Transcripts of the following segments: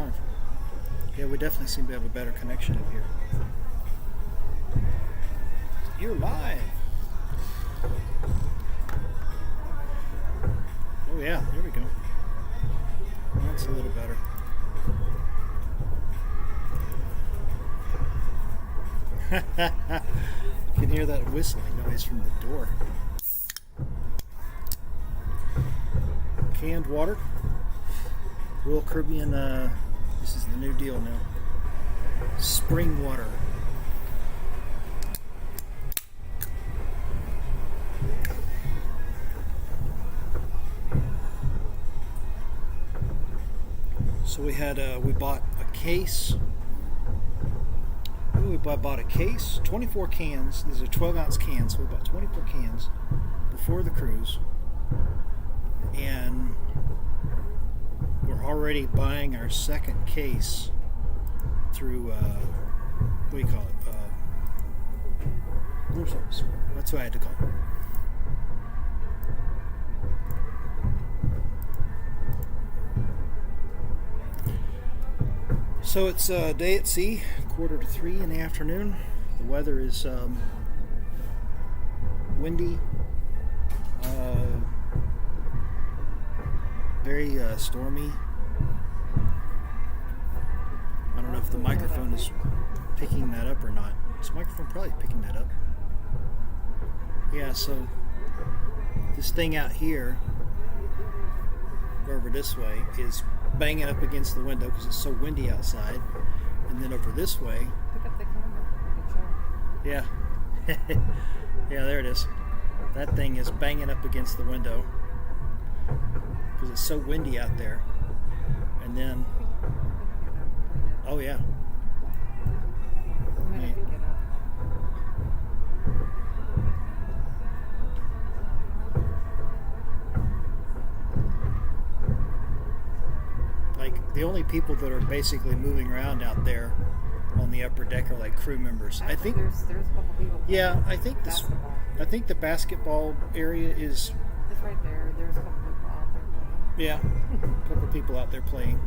live. Yeah, we definitely seem to have a better connection up here. You're live. Oh yeah, there we go. That's a little better. You can hear that whistling noise from the door. Canned water. Royal Caribbean, this is the new deal now. Spring water. So we bought a case. We bought a case, 24 cans. These are 12-ounce cans, so we bought 24 cans before the cruise. And we're already buying our second case through, what do you call it? Room service. That's what I had to call it. So it's a day at sea, 2:45 in the afternoon. The weather is windy, very stormy. I don't know if the microphone is picking that up or not. This microphone probably picking that up. Yeah, so this thing out here, over this way, is banging up against the window because it's so windy outside. And then over this way, pick up the camera. Yeah. Yeah, there it is. That thing is banging up against the window because it's so windy out there. And then, oh yeah. I'm gonna pick it up. Like, the only people that are basically moving around out there on the upper deck are like crew members. I think there's a couple people. Yeah, I think the basketball area is. It's right there. There's a couple people out there playing. Yeah, a couple people out there playing.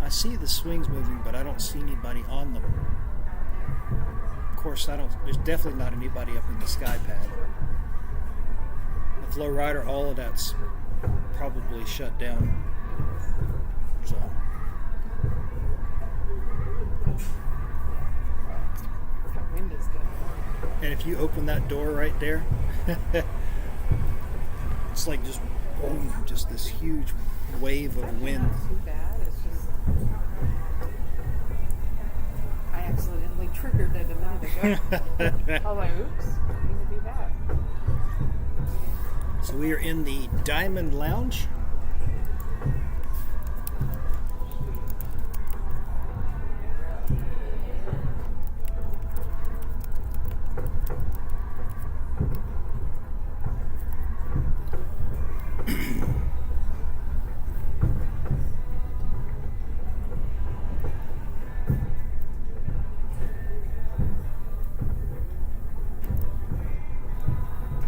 I see the swings moving, but I don't see anybody on them. Of course, there's definitely not anybody up in the sky pad. The flow rider, all of that's probably shut down. So. That wind is good. And if you open that door right there, it's like just boom, just this huge wave of wind. It's not too bad. It's just I accidentally triggered it a minute ago. I was like, oops, didn't mean to do that. So we are in the Diamond Lounge.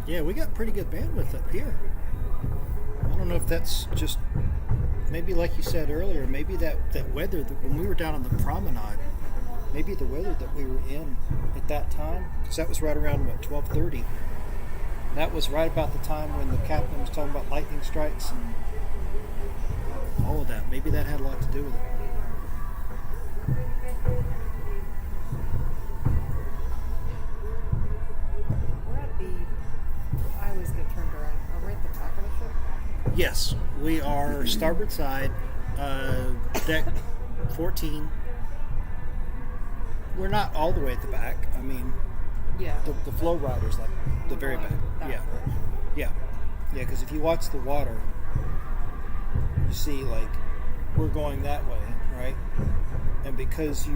Yeah, we got pretty good bandwidth up here. I don't know if that's just, maybe like you said earlier, maybe that weather, when we were down on the promenade, maybe the weather that we were in at that time, because that was right around, 12:30. That was right about the time when the captain was talking about lightning strikes and all of that. Maybe that had a lot to do with it. Yes, we are starboard side, deck 14. We're not all the way at the back. I mean, yeah, the flow rider's like the very back. Yeah, because if you watch the water, you see like we're going that way, right? And because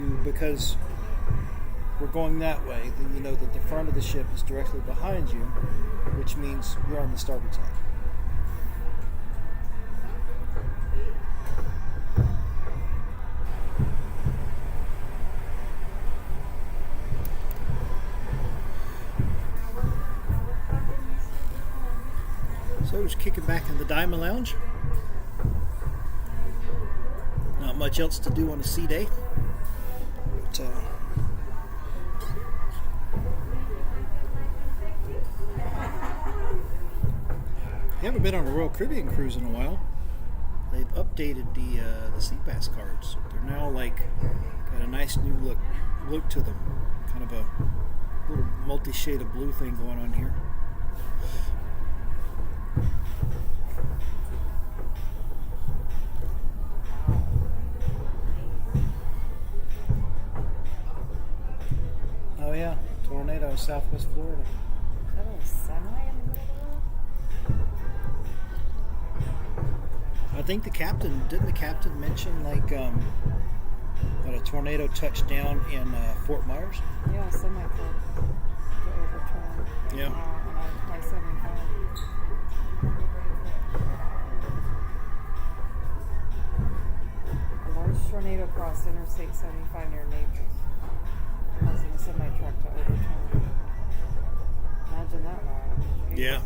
we're going that way, then you know that the front of the ship is directly behind you, which means you're on the starboard side. So just kicking back in the Diamond Lounge. Not much else to do on a sea day. But, you haven't been on a Royal Caribbean cruise in a while. They've updated the sea bass cards. They're now like got a nice new look to them. Kind of a little multi-shade of blue thing going on here. Oh yeah, tornado, Southwest Florida. Is that a little semi in the middle of I think didn't the captain mention like that a tornado touched down in Fort Myers? that? Yeah, semi to overturn. Yeah. On I-75. A large tornado crossed Interstate 75 near Naples, causing a semi-truck to overturn. Imagine that ride. Yeah.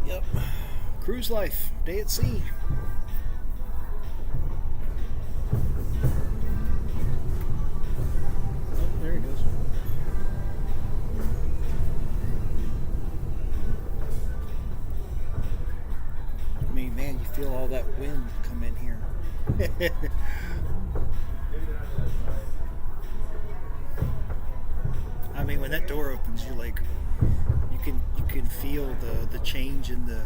Yep. Cruise life, day at sea. Oh, there he goes. I mean, man, you feel all that wind come in here. I mean, when that door opens, you can feel the change in the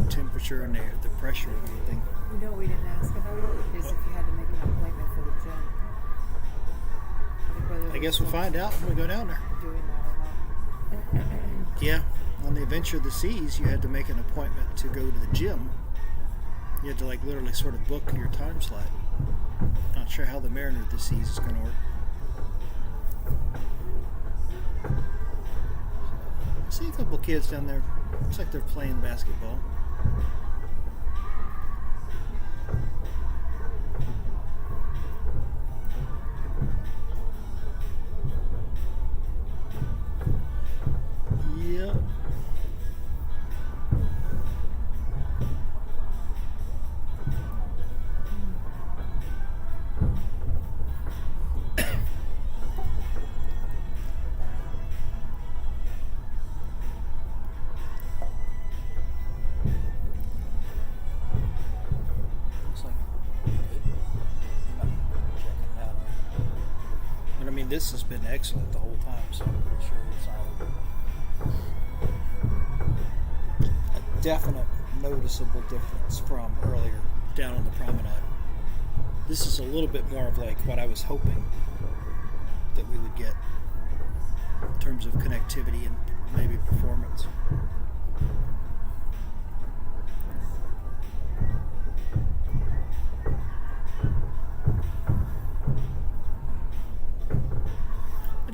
temperature and the pressure and everything. You know what we didn't ask about is if you had to make an appointment for the gym. Like whether I guess we'll find out when we go down there. doing that or not. Yeah, on the Adventure of the Seas, you had to make an appointment to go to the gym. You had to like literally sort of book your time slot. Not sure how the Mariner of the Seas is going to work. I see a couple kids down there. Looks like they're playing basketball. Yep. This has been excellent the whole time, so I'm pretty sure it's solid. A definite noticeable difference from earlier down on the promenade. This is a little bit more of like what I was hoping that we would get in terms of connectivity and maybe performance.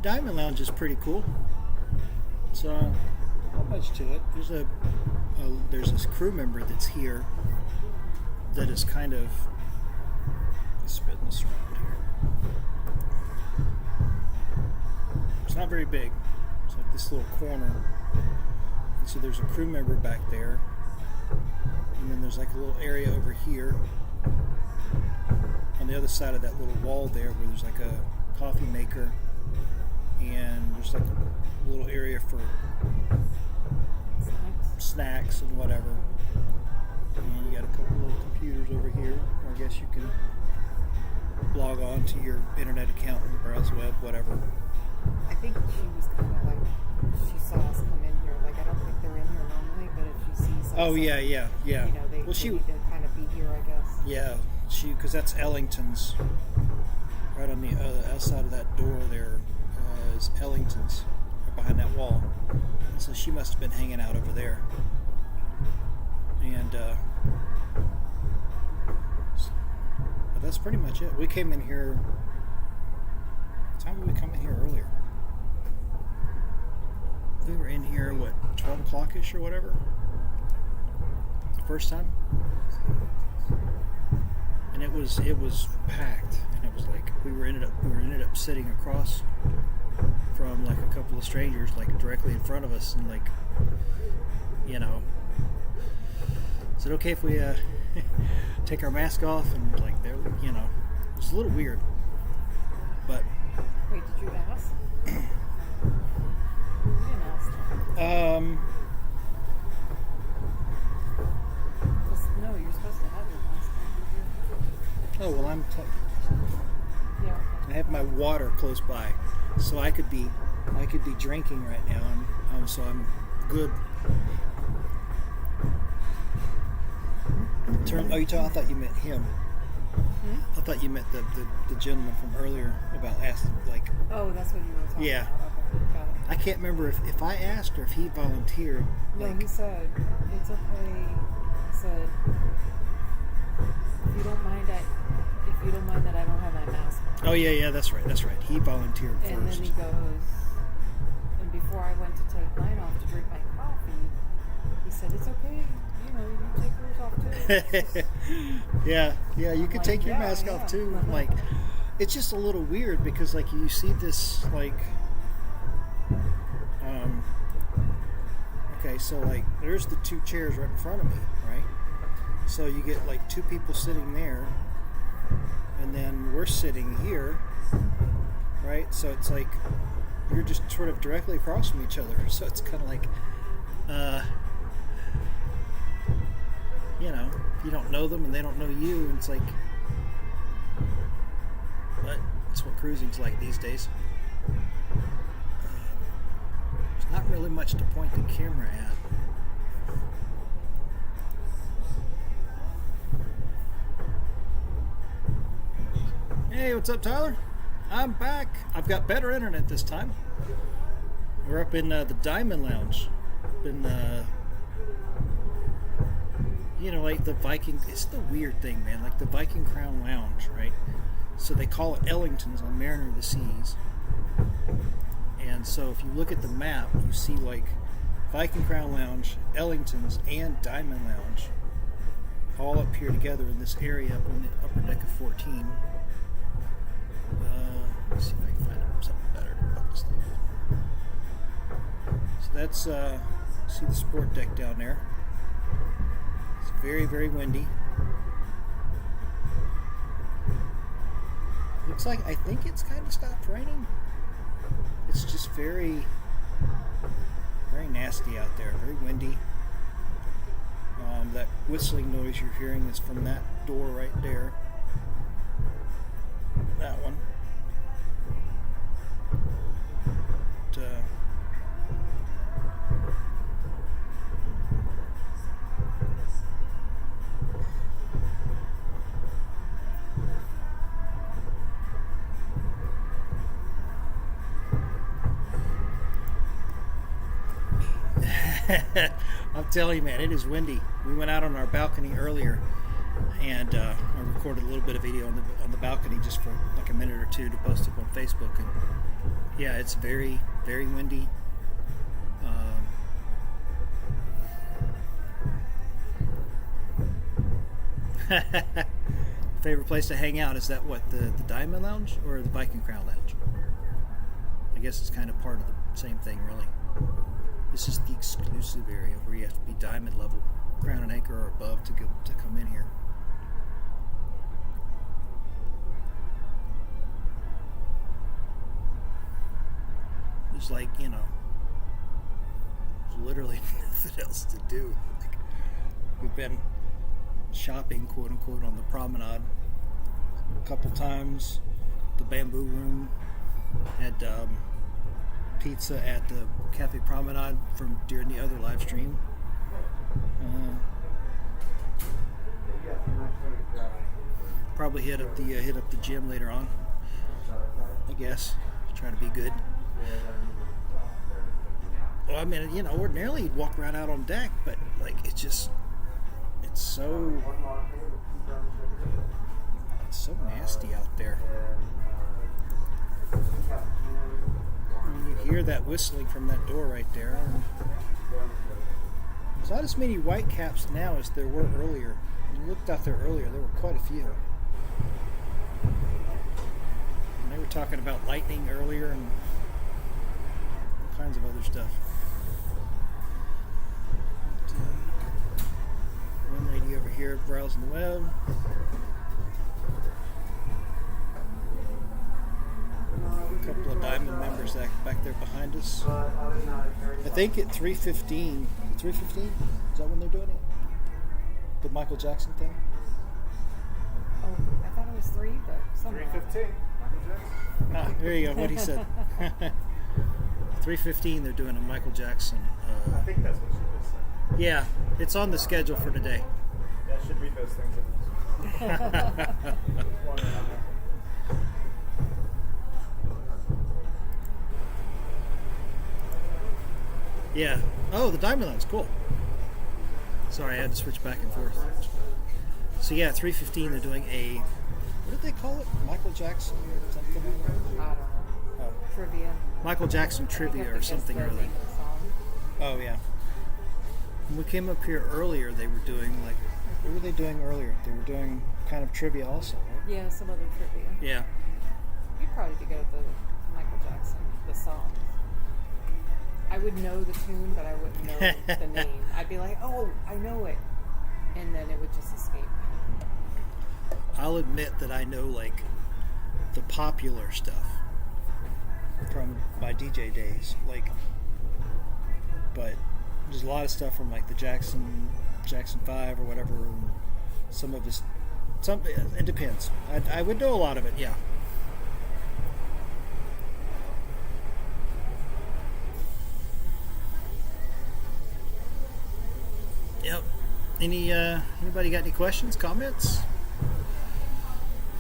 Diamond Lounge is pretty cool. So, not much to it. There's this crew member that's here that is kind of spitting this around here. It's not very big. It's like this little corner. And so there's a crew member back there, and then there's like a little area over here on the other side of that little wall there, where there's like a coffee maker. And there's like a little area for snacks and whatever. And you got a couple little computers over here. Or I guess you can log on to your internet account and browse web, whatever. I think she was kind of like, she saw us come in here. Like, I don't think they're in here normally, but if she sees us, Oh, yeah. you know, they need to kind of be here, I guess. Yeah, because that's Ellington's. Right on the outside of that door there. Is Ellington's right behind that wall, and so she must have been hanging out over there. And but that's pretty much it. We came in here. What time did we come in here earlier? We were in here 12 o'clock ish or whatever. The first time. and it was packed, and it was like we were ended up sitting across from like a couple of strangers, like directly in front of us, and like, you know, is it okay if we take our mask off? And like, there, you know, it was a little weird, but Wait, did you ask? You didn't ask them. No, you're supposed to have your mask on. Oh well, Yeah. I have my water close by, so I could be drinking right now, and so I'm good. I thought you meant him. I thought you meant the gentleman from earlier about asking, like. Oh, that's what you were talking Yeah. about. Okay, got it. I can't remember if I asked or if he volunteered. No, Like, he said, it's okay. He said, if you don't mind that I don't have my mask on. oh yeah, that's right. He volunteered And first. then he goes, and before I went to take mine off to drink my coffee, he said, it's okay, you know, you take yours off too. yeah, you could like, take your yeah, mask yeah. off too. Like, it's just a little weird because like you see this like, okay, so like there's the two chairs right in front of me, right? So you get like two people sitting there, and then we're sitting here, right? So it's like you're just sort of directly across from each other. So it's kind of like, you know, you don't know them and they don't know you, and it's like, but that's what cruising's like these days. There's not really much to point the camera at. Hey, what's up, Tyler? I'm back. I've got better internet this time. We're up in the Diamond Lounge. Been, you know, like the Viking. It's the weird thing, man. Like the Viking Crown Lounge, right? So they call it Ellington's on Mariner of the Seas. And so if you look at the map, you see like Viking Crown Lounge, Ellington's, and Diamond Lounge all up here together in this area up on the upper deck of 14. Let's see if I can find something better about this thing. So that's, see the sport deck down there. It's very, very windy. Looks like, I think it's kind of stopped raining. It's just very, very nasty out there, very windy. That whistling noise you're hearing is from that door right there. That one. I'm telling you, man, it is windy. We went out on our balcony earlier, and I recorded a little bit of video on the balcony just for like a minute or two to post up on Facebook. And yeah, it's very, very windy. Favorite place to hang out, is that what, the Diamond Lounge or the Viking Crown Lounge? I guess it's kind of part of the same thing, really. This is the exclusive area where you have to be diamond level, Crown and Anchor or above to come in here. It's like, you know, there's literally nothing else to do. Like, we've been shopping, quote unquote, on the promenade a couple times. The Bamboo Room, had pizza at the Cafe Promenade from during the other live stream. Probably hit up the gym later on, I guess. Try to be good. Well, I mean, you know, ordinarily you'd walk right out on deck, but like it's so nasty out there. I mean, you hear that whistling from that door right there. There's not as many white caps now as there were earlier. When you looked out there earlier, there were quite a few. were talking about lightning earlier and all kinds of other stuff. One lady over here browsing the web. A couple of Diamond members back there behind us. I think at 3:15. 3:15? Is that when they're doing it? The Michael Jackson thing? Oh, I thought it was 3, but somewhere. 3:15. Michael Jackson. Ah, there you go. What he said. 3:15. They're doing a Michael Jackson. I think that's what she just said. Yeah, it's on the schedule for today. Yeah, I should read those things. One around there. Yeah. Oh, the Diamond Line's cool. Sorry, I had to switch back and forth. So yeah, 3:15. They're doing a. What did they call it? Michael Jackson or something? I don't know. Oh, Trivia. Michael Jackson I trivia have or to something guess or the other. name of the song. Oh yeah. When we came up here earlier, they were doing like. What were they doing earlier? They were doing kind of trivia also, right? Yeah, some other trivia. Yeah. You'd probably be good at the Michael Jackson, the songs. I would know the tune, but I wouldn't know the name. I'd be like, oh, I know it. And then it would just escape me. I'll admit that I know like the popular stuff from my DJ days, like, but there's a lot of stuff from like the Jackson 5 or whatever. And some of his, it depends. I would know a lot of it, yeah. Yep. Anybody got any questions, comments?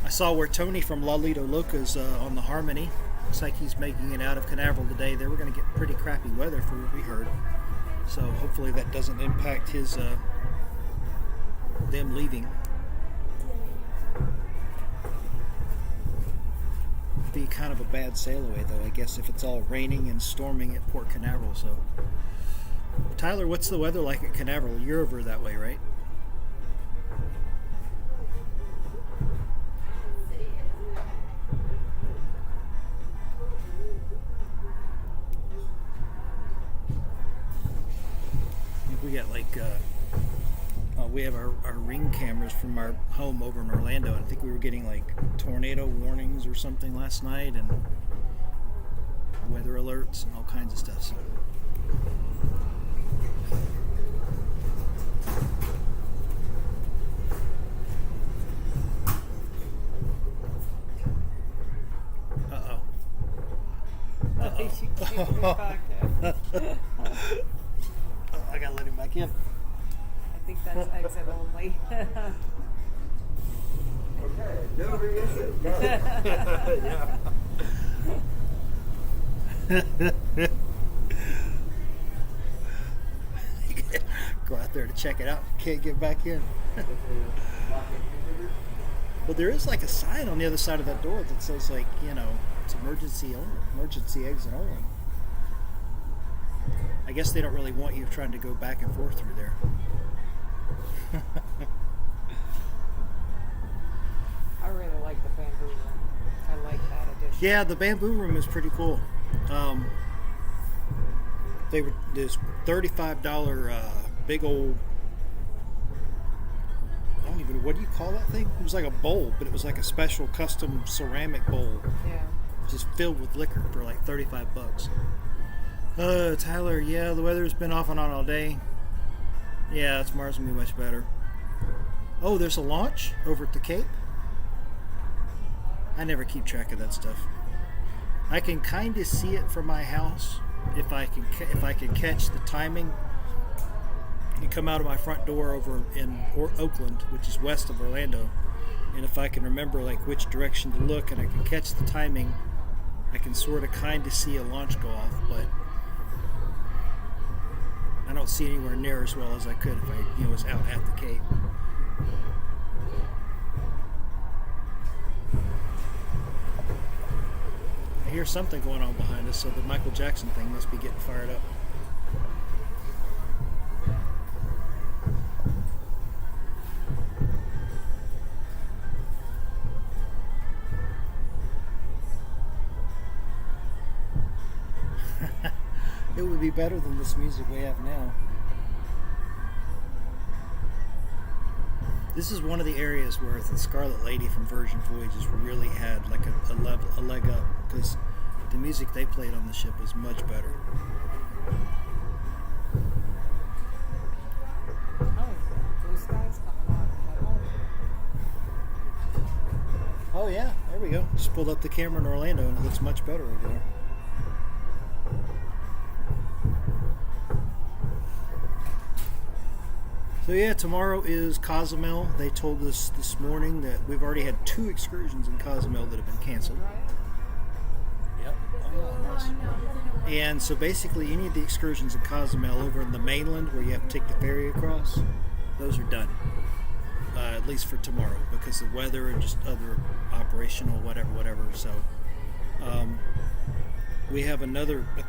I saw where Tony from Lalito Loca's on the Harmony. Looks like he's making it out of Canaveral today. They were going to get pretty crappy weather for what we heard. So hopefully that doesn't impact his them leaving. Be kind of a bad sail away though, I guess, if it's all raining and storming at Port Canaveral. So Tyler, what's the weather like at Canaveral? You're over that way, right? We got like we have our ring cameras from our home over in Orlando, and I think we were getting like tornado warnings or something last night, and weather alerts and all kinds of stuff. So. I gotta let him back in. I think that's exit only. Okay, no re-exit. Go. Yeah. Go out there to check it out. Can't get back in. Well, there is like a sign on the other side of that door that says like, you know, it's emergency only, emergency exit only. I guess they don't really want you trying to go back and forth through there. I really like the bamboo room. I like that addition. Yeah, the bamboo room is pretty cool. They were this $35 big old. I don't even. What do you call that thing? It was like a bowl, but it was like a special custom ceramic bowl, Yeah. just filled with liquor for like $35. Tyler, yeah, the weather's been off and on all day. Yeah, tomorrow's gonna be much better. Oh, there's a launch over at the Cape. I never keep track of that stuff. I can kind of see it from my house if I can catch the timing. You come out of my front door over in Oakland, which is west of Orlando, and if I can remember like which direction to look and I can catch the timing, I can sort of kind of see a launch go off, but I don't see anywhere near as well as I could if I was out at the Cape. I hear something going on behind us, so the Michael Jackson thing must be getting fired up. It would be better than this music we have now. This is one of the areas where the Scarlet Lady from Virgin Voyages really had like a leg up, because the music they played on the ship was much better. Oh, blue skies coming out. Oh yeah, there we go. Just pulled up the camera in Orlando and it looks much better over there. So yeah, tomorrow is Cozumel. They told us this morning that we've already had 2 excursions in Cozumel that have been canceled. Yep. Oh, nice. And so basically any of the excursions in Cozumel over in the mainland where you have to take the ferry across, those are done. At least for tomorrow, because the weather and just other operational whatever. So we have a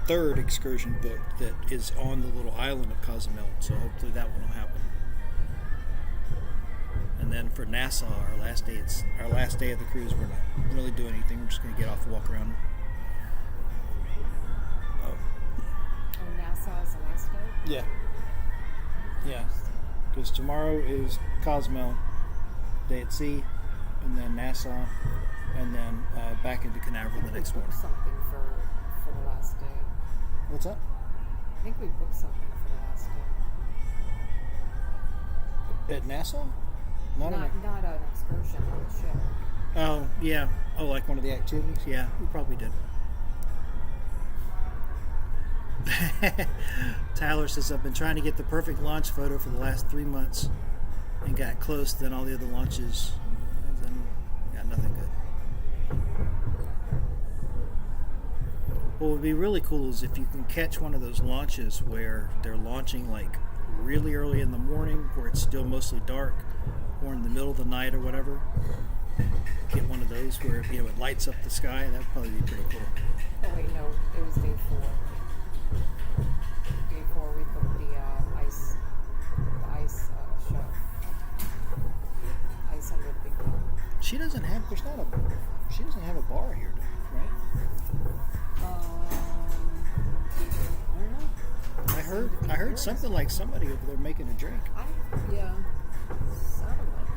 third excursion booked that is on the little island of Cozumel. So hopefully that one will happen. And then for Nassau, our last day of the cruise, we're not really doing anything. We're just going to get off and walk around. Oh, Nassau is the last day? Yeah. Because tomorrow is Cozumel, day at sea, and then Nassau, and then back into Canaveral the next morning. Something for the last day. What's up? I think we booked something for the last day. At Nassau? Not an excursion on the ship. Oh, yeah. Oh, like one of the activities? Yeah, we probably did. Tyler says, I've been trying to get the perfect launch photo for the last 3 months and got close, then all the other launches, and then got nothing good. What would be really cool is if you can catch one of those launches where they're launching like really early in the morning, where it's still mostly dark, or in the middle of the night or whatever. Get one of those where it lights up the sky. That would probably be pretty cool. Oh wait, no, it was day 4. Day 4 we booked the ice show. Ice under the big bar. She doesn't have a bar here, right? I don't know. I heard something like somebody over there making a drink. Yeah. Sounded like it.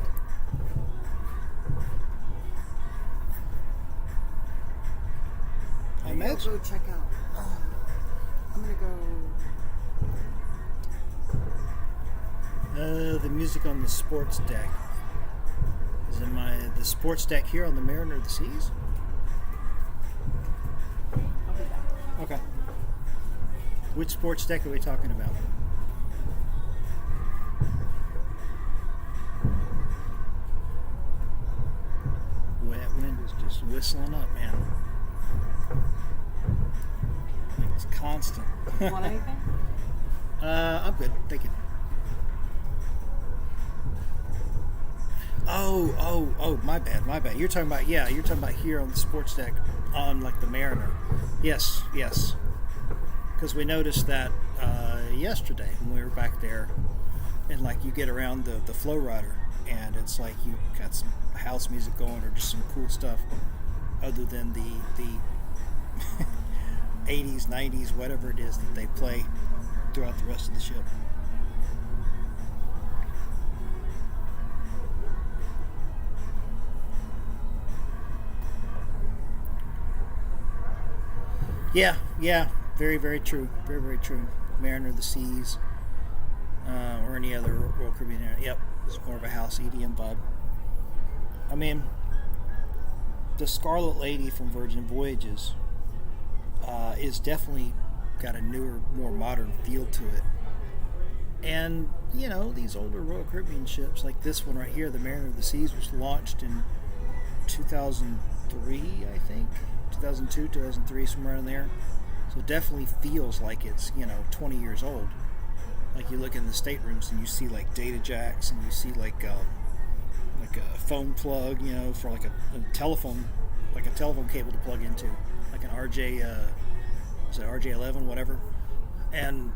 I imagine. Go check out. I'm gonna go. The music on the sports deck. Is it the sports deck here on the Mariner of the Seas? I'll be back. Okay. Which sports deck are we talking about? That wind is just whistling up, man. Like it's constant. Want anything? I'm good. Thank you. Oh, my bad. You're talking about here on the sports deck on like the Mariner. Yes. Because we noticed that yesterday when we were back there, and like you get around the flow rider, and it's like you got some house music going or just some cool stuff, other than the 80s, 90s, whatever it is that they play throughout the rest of the ship. Yeah, very, very true. Very, very true. Mariner of the Seas, or any other Royal Caribbean area. Yep, it's more of a house EDM vibe. I mean, the Scarlet Lady from Virgin Voyages is definitely got a newer, more modern feel to it. And, these older Royal Caribbean ships, like this one right here, the Mariner of the Seas, was launched in 2003, I think. 2002, 2003, somewhere in there. So it definitely feels like it's, 20 years old. Like you look in the staterooms and you see like data jacks, and you see like a phone plug, for like a telephone cable to plug into, like an RJ, is it RJ11, whatever. And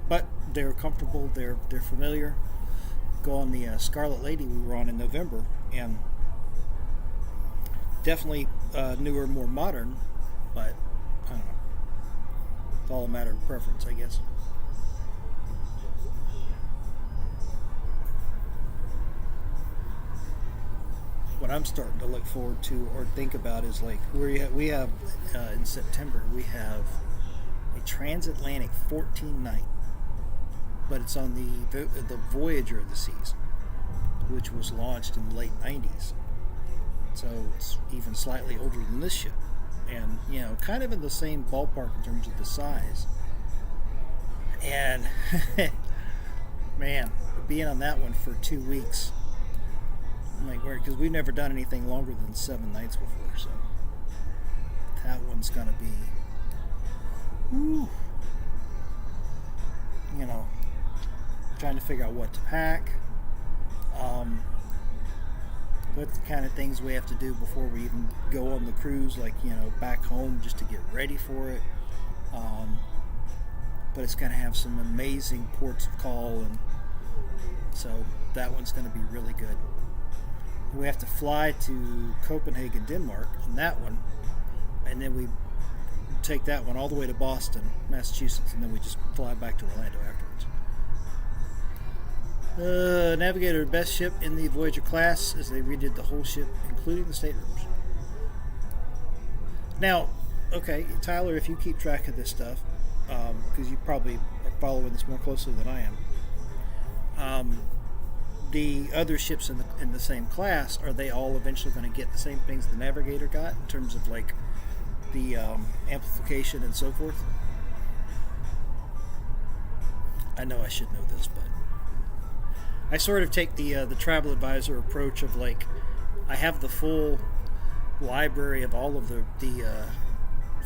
but they're comfortable, they're familiar. Go on the Scarlet Lady we were on in November, and definitely newer, more modern, but all a matter of preference, I guess. What I'm starting to look forward to or think about is like we have in September we have a transatlantic 14 night, but it's on the Voyager of the Seas, which was launched in the late 90s. So it's even slightly older than this ship, and kind of in the same ballpark in terms of the size. And man, being on that one for 2 weeks, because we've never done anything longer than 7 nights before, so that one's gonna be, trying to figure out what to pack, what kind of things we have to do before we even go on the cruise, back home, just to get ready for it. But it's gonna have some amazing ports of call, and so that one's gonna be really good. We have to fly to Copenhagen, Denmark on that one, and then we take that one all the way to Boston, Massachusetts, and then we just fly back to Orlando afterwards. Navigator, best ship in the Voyager class, as they redid the whole ship, including the staterooms. Now, okay, Tyler, if you keep track of this stuff, because you probably are following this more closely than I am, the other ships in the same class, are they all eventually going to get the same things the Navigator got in terms of the amplification and so forth? I know I should know this, but I sort of take the travel advisor approach of I have the full library of all of the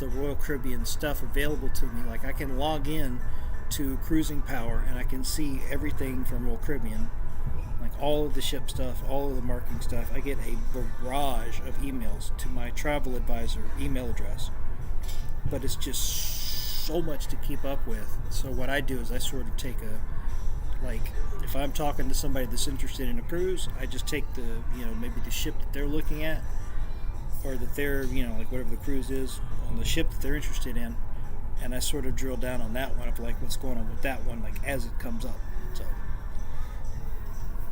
Royal Caribbean stuff available to me. I can log in to Cruising Power and I can see everything from Royal Caribbean. All of the ship stuff, all of the marking stuff. I get a barrage of emails to my travel advisor email address, but it's just so much to keep up with. So what I do is I sort of take if I'm talking to somebody that's interested in a cruise, I just take maybe the ship that they're looking at, or that they're, whatever the cruise is on the ship that they're interested in, and I sort of drill down on that one of what's going on with that one, as it comes up. So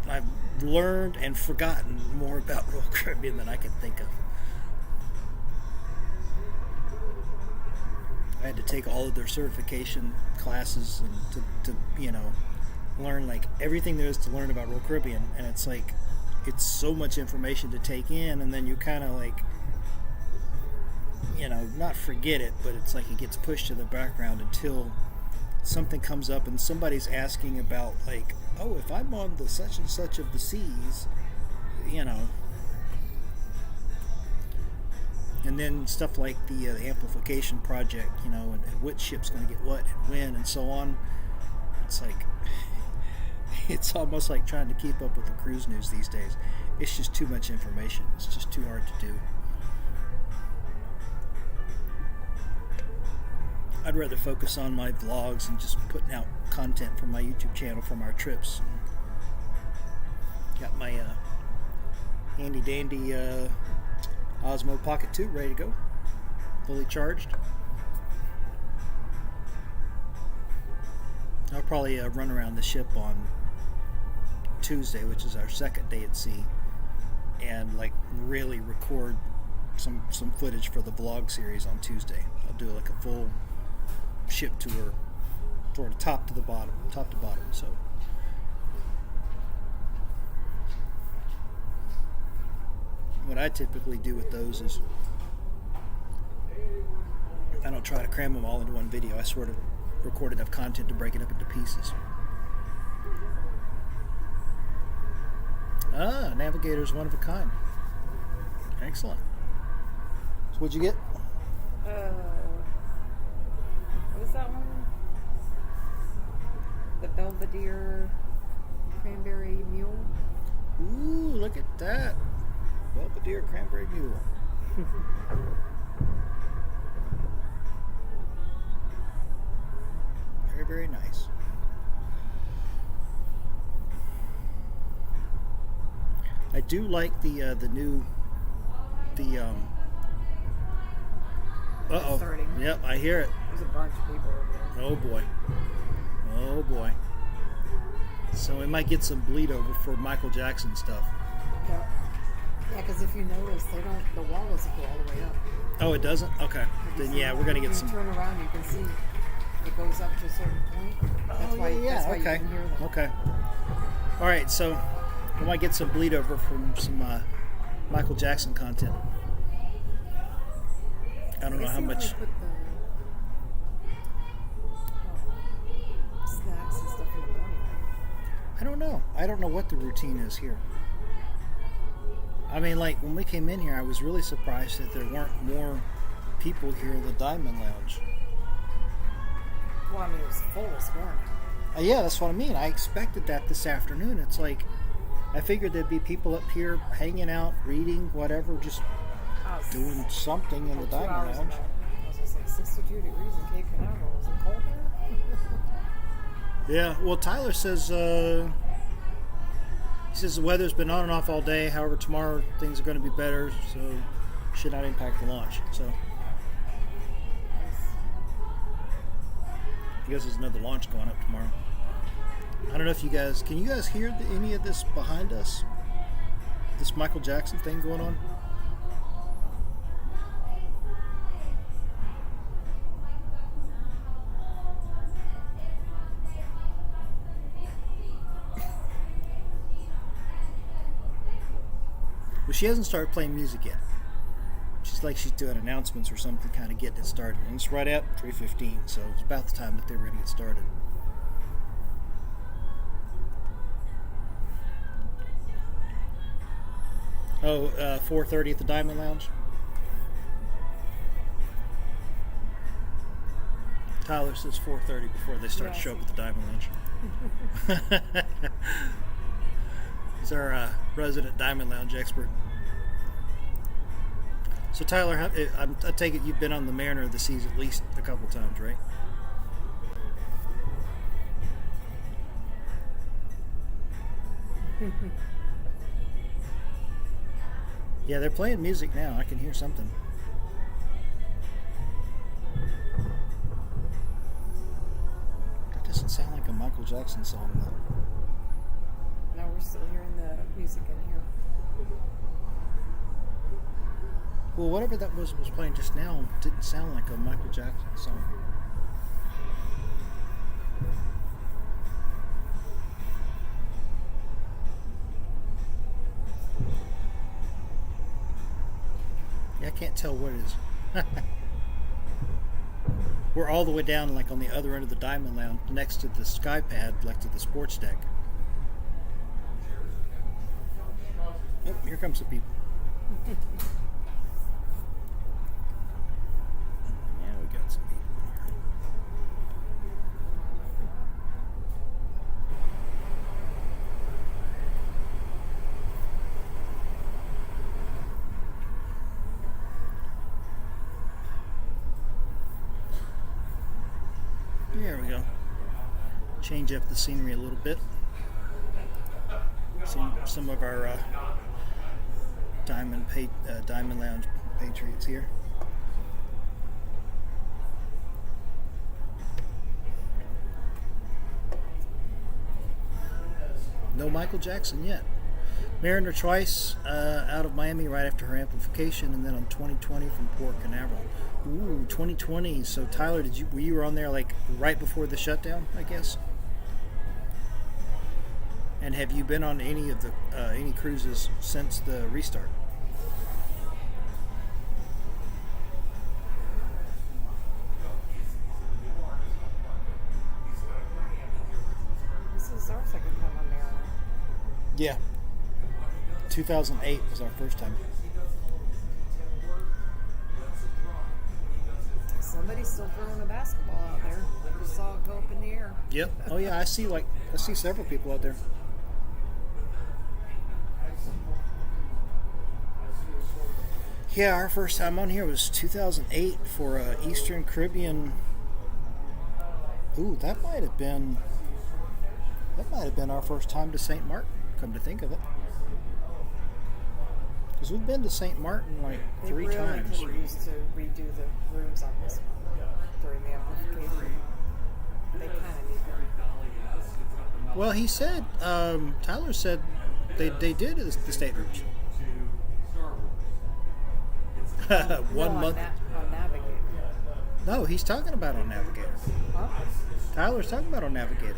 I've learned and forgotten more about Royal Caribbean than I can think of. I had to take all of their certification classes and to learn everything there is to learn about Royal Caribbean, and it's it's so much information to take in, and then you kind of not forget it, but it's it gets pushed to the background until something comes up and somebody's asking about oh, if I'm on the such and such of the seas, and then stuff like the amplification project, and which ship's going to get what and when and so on. It's it's almost like trying to keep up with the cruise news these days. It's just too much information. It's just too hard to do. I'd rather focus on my vlogs and just putting out content from my YouTube channel from our trips. Got my handy dandy Osmo Pocket 2 ready to go, fully charged. I'll probably run around the ship on Tuesday, which is our second day at sea, and really record some footage for the vlog series on Tuesday. I'll do a full ship tour, sort of top to bottom. So what I typically do with those is I don't try to cram them all into one video. I sort of record enough content to break it up into pieces. Navigator's one of a kind. Excellent. So what'd you get? What is that one? The Belvedere Cranberry Mule. Ooh, look at that. Belvedere Cranberry Mule. Very, very nice. I do like the new Uh-oh. Starting. Yep, I hear it. There's a bunch of people over there. Oh boy. Oh boy. So we might get some bleed over for Michael Jackson stuff. Yeah. Yeah, because if you notice, the wall doesn't go all the way up. Oh, it doesn't? Okay. Then yeah, we're gonna get If some. you turn around, you can see it goes up to a certain point. That's why you okay. can hear them. Okay. All right, so we might get some bleed over from some Michael Jackson content. I don't know how much. Put the snacks and stuff in the morning. I don't know. I don't know what the routine is here. I mean, like when we came in here, I was really surprised that there weren't more people here in the Diamond Lounge. Well, I mean, it was full this morning. Yeah, that's what I mean. I expected that this afternoon. It's like I figured there'd be people up here hanging out, reading, whatever, just doing something in the Diamond Lounge. I was just like 62 degrees in Cape Canaveral. Is it cold there? Yeah. Well, Tyler says he says the weather's been on and off all day. However, tomorrow things are going to be better, so should not impact the launch. So I guess there's another launch going up tomorrow. I don't know if you guys can you guys hear any of this behind us? This Michael Jackson thing going on? Well, she hasn't started playing music yet. She's like she's doing announcements or something, kind of getting it started. And it's right at 3:15, so it's about the time that they were going to get started. Oh, 4:30 at the Diamond Lounge. Tyler says 4:30 before they start to show up at the Diamond Lounge. He's our resident Diamond Lounge expert. So Tyler, I take it you've been on the Mariner of the Seas at least a couple times, right? Yeah, they're playing music now. I can hear something. That doesn't sound like a Michael Jackson song, though. No, we're still hearing the music in here. Well, whatever that was playing just now didn't sound like a Michael Jackson song. Yeah, I can't tell what it is. We're all the way down, like on the other end of the Diamond Lounge, next to the sky pad, like to the sports deck. Oh, here comes the people. Yeah, we got some people here. There we go. Change up the scenery a little bit. Some of our Diamond Lounge patriots here. No Michael Jackson yet. Mariner twice out of Miami right after her amplification, and then on 2020 from Port Canaveral. Ooh, 2020. So Tyler, were you on there like right before the shutdown, I guess? And have you been on any of the any cruises since the restart? This is our second time on Mariner. Yeah. 2008 was our first time. Somebody's still throwing a basketball out there. I just saw it go up in the air. Yep. Oh yeah, I see several people out there. Yeah, our first time on here was 2008 for Eastern Caribbean. Ooh, that might have been our first time to St. Martin, come to think of it. Because we've been to St. Martin like They 3 really times. could have used to redo the rooms on this one during the amplification. They kind of need them. Well, he said, Tyler said they did the staterooms. One No, month. on Navigator. No, he's talking about on Navigator. Huh? Tyler's talking about on Navigator.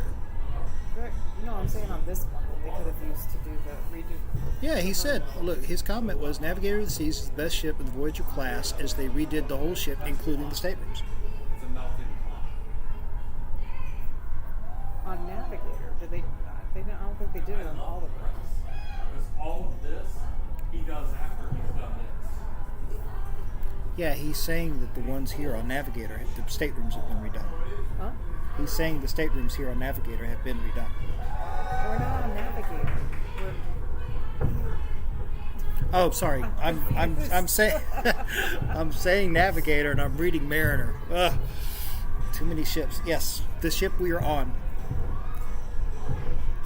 No, I'm saying on this one. They could have used to do the redo. Yeah, he said, look, his comment was Navigator of the Seas is the best ship in the Voyager class as they redid the whole ship, including the staterooms. On Navigator, did they? I don't think they did it on all of them. Because all of this he does after he's done this. Yeah, he's saying that the ones here on Navigator, the staterooms have been redone. Huh? He's saying the staterooms here on Navigator have been redone. We're not on Navigator. Oh, sorry. I'm saying I'm saying Navigator and I'm reading Mariner. Ugh. Too many ships. Yes, the ship we are on.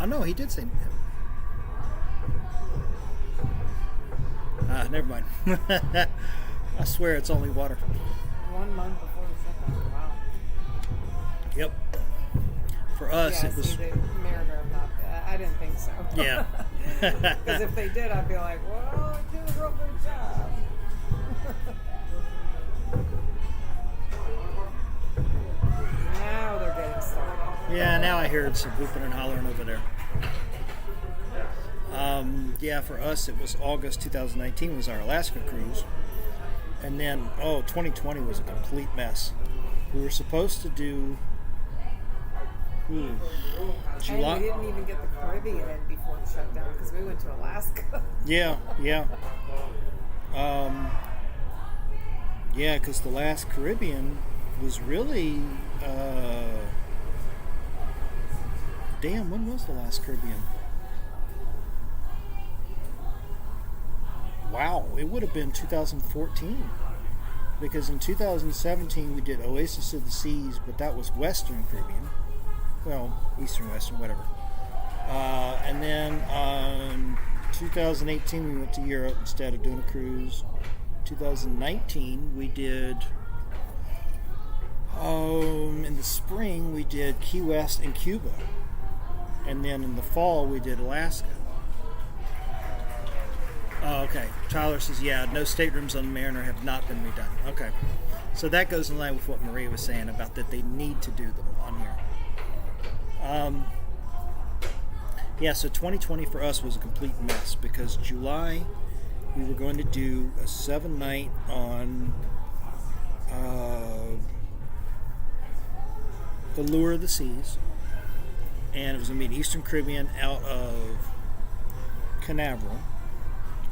Oh no, he did say. Never mind. I swear it's only water. 1 month before the shutdown. Wow. Yep. For us, Yeah, it was. see, the Mariner, I didn't think so. Yeah. Because if they did, I'd be like, well, I did a real good job. Now they're getting started. Yeah, now I hear some whooping and hollering over there. Yeah, for us it was August 2019 was our Alaska cruise. And then, 2020 was a complete mess. We were supposed to do July. And we didn't even get the Caribbean in before the shutdown because we went to Alaska. Yeah. Yeah, because the last Caribbean was really... damn, when was the last Caribbean? Wow, it would have been 2014. Because in 2017 we did Oasis of the Seas, but that was Western Caribbean. Well, Eastern, Western, whatever. And then 2018 we went to Europe instead of doing a cruise. 2019 we did in the spring we did Key West and Cuba, and then in the fall we did Alaska. Oh, okay. Tyler says, yeah, no staterooms on the Mariner have not been redone. Okay. So that goes in line with what Maria was saying about that they need to do them on here. Yeah, so 2020 for us was a complete mess because July we were going to do a 7-night on Allure of the Seas, and it was going to be an Eastern Caribbean out of Canaveral,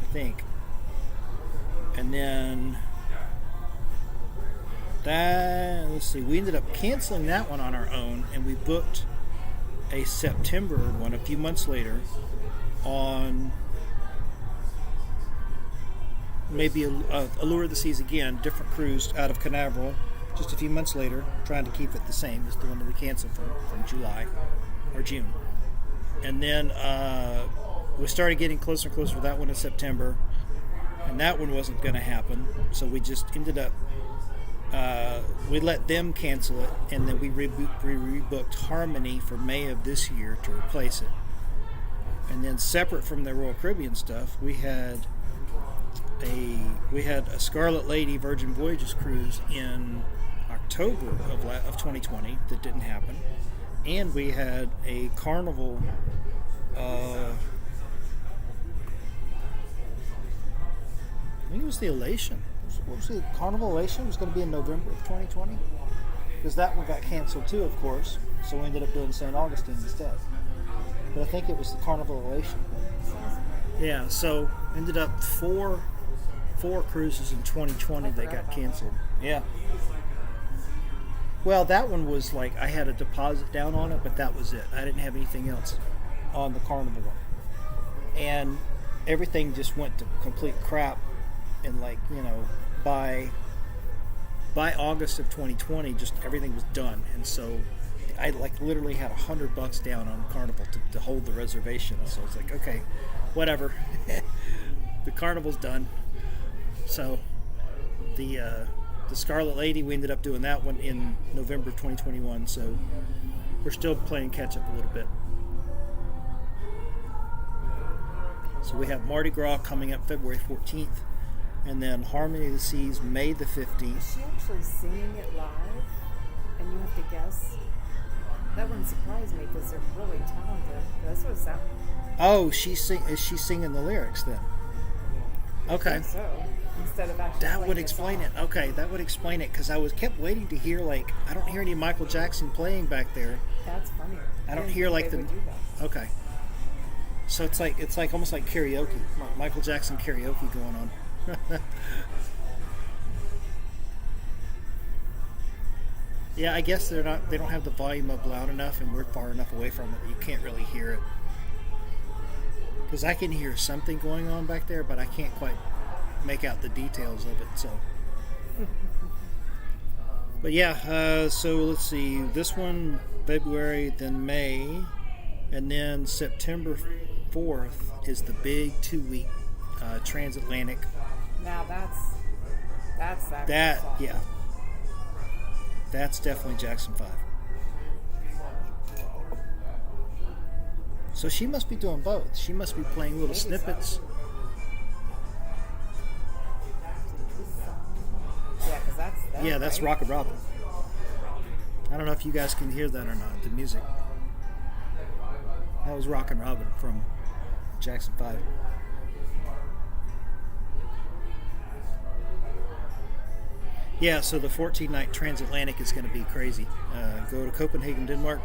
I think. And then let's see, we ended up canceling that one on our own, and we booked a September one a few months later on maybe Allure of the Seas again, different cruise out of Canaveral, just a few months later, trying to keep it the same as the one that we canceled from July or June. And then we started getting closer and closer to that one in September, and that one wasn't going to happen, so we just ended up we let them cancel it, and then we rebooked Harmony for May of this year to replace it. And then separate from the Royal Caribbean stuff, we had a Scarlet Lady Virgin Voyages cruise in October of 2020 that didn't happen, and we had a Carnival I think it was the Elation. What was the Carnival Elation? It was going to be in November of 2020, because that one got canceled too, of course, so we ended up doing St. Augustine instead. But I think it was the Carnival Elation. Yeah, so ended up four cruises in 2020 that got canceled. Yeah. Well, that one was like I had a deposit down on it, but that was it. I didn't have anything else on the Carnival one. And everything just went to complete crap, and like, you know, by August of 2020, just everything was done. And so I like literally had $100 down on Carnival to hold the reservation. So I was like, okay, whatever. the carnival's done. So the Scarlet Lady, we ended up doing that one in November of 2021. So we're still playing catch up a little bit. So we have Mardi Gras coming up February 14th, and then Harmony of the Seas May the 15th. Is she actually singing it live? And you have to guess? That wouldn't surprise me because they're really talented. That's what it sounds. Oh, is she singing the lyrics then? Okay. I think so. Instead of actually That playing would the explain song. it. Okay, that would explain it, because I kept waiting to hear, like, I don't hear any Michael Jackson playing back there. That's funny. I don't didn't hear think like they the. would do that. Okay. So it's like almost like karaoke, Michael Jackson karaoke going on. Yeah, I guess they don't have the volume up loud enough, and we're far enough away from it that you can't really hear it. Because I can hear something going on back there, but I can't quite make out the details of it. So, but yeah, so let's see. This one February, then May, and then September 4th is the big 2-week transatlantic. Now that's That song. yeah, that's definitely Jackson 5. So she must be doing both. She must be playing little Maybe so. snippets. Yeah, because that's Yeah, that's right? Rockin' Robin. I don't know if you guys can hear that or not, the music. That was Rockin' Robin from Jackson 5. Yeah, so the 14-night transatlantic is going to be crazy. Go to Copenhagen, Denmark.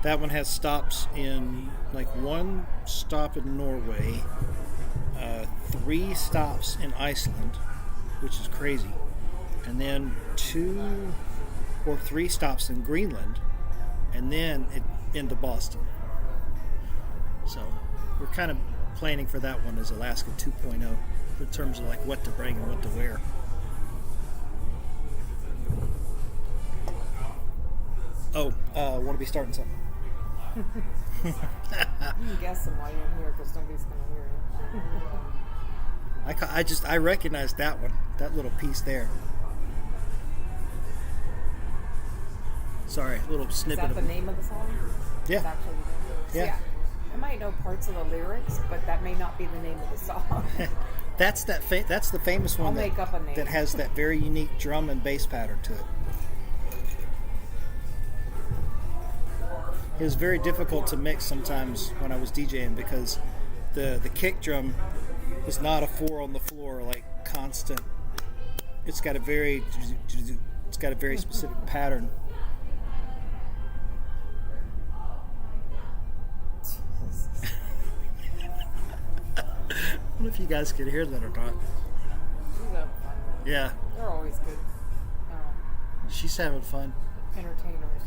That one has stops in, like, 1 stop in Norway, 3 stops in Iceland, which is crazy, and then 2 or 3 stops in Greenland, and then into Boston. So we're kind of planning for that one as Alaska 2.0 in terms of like what to bring and what to wear. Oh, want to be starting something? You can guess them while you're in here because nobody's going to hear you. I recognized that one, that little piece there. Sorry, a little Is snippet that of the name of the song? Yeah. It's actually the name. Yeah. I might know parts of the lyrics, but that may not be the name of the song. That's the famous one I'll make up a name. that has that very unique drum and bass pattern to it. It was very difficult to mix sometimes when I was DJing because the kick drum is not a 4 on the floor, like constant. It's got a very specific pattern. I don't know if you guys could hear that or not. She's having fun. Yeah, They're always good she's having fun. entertainers.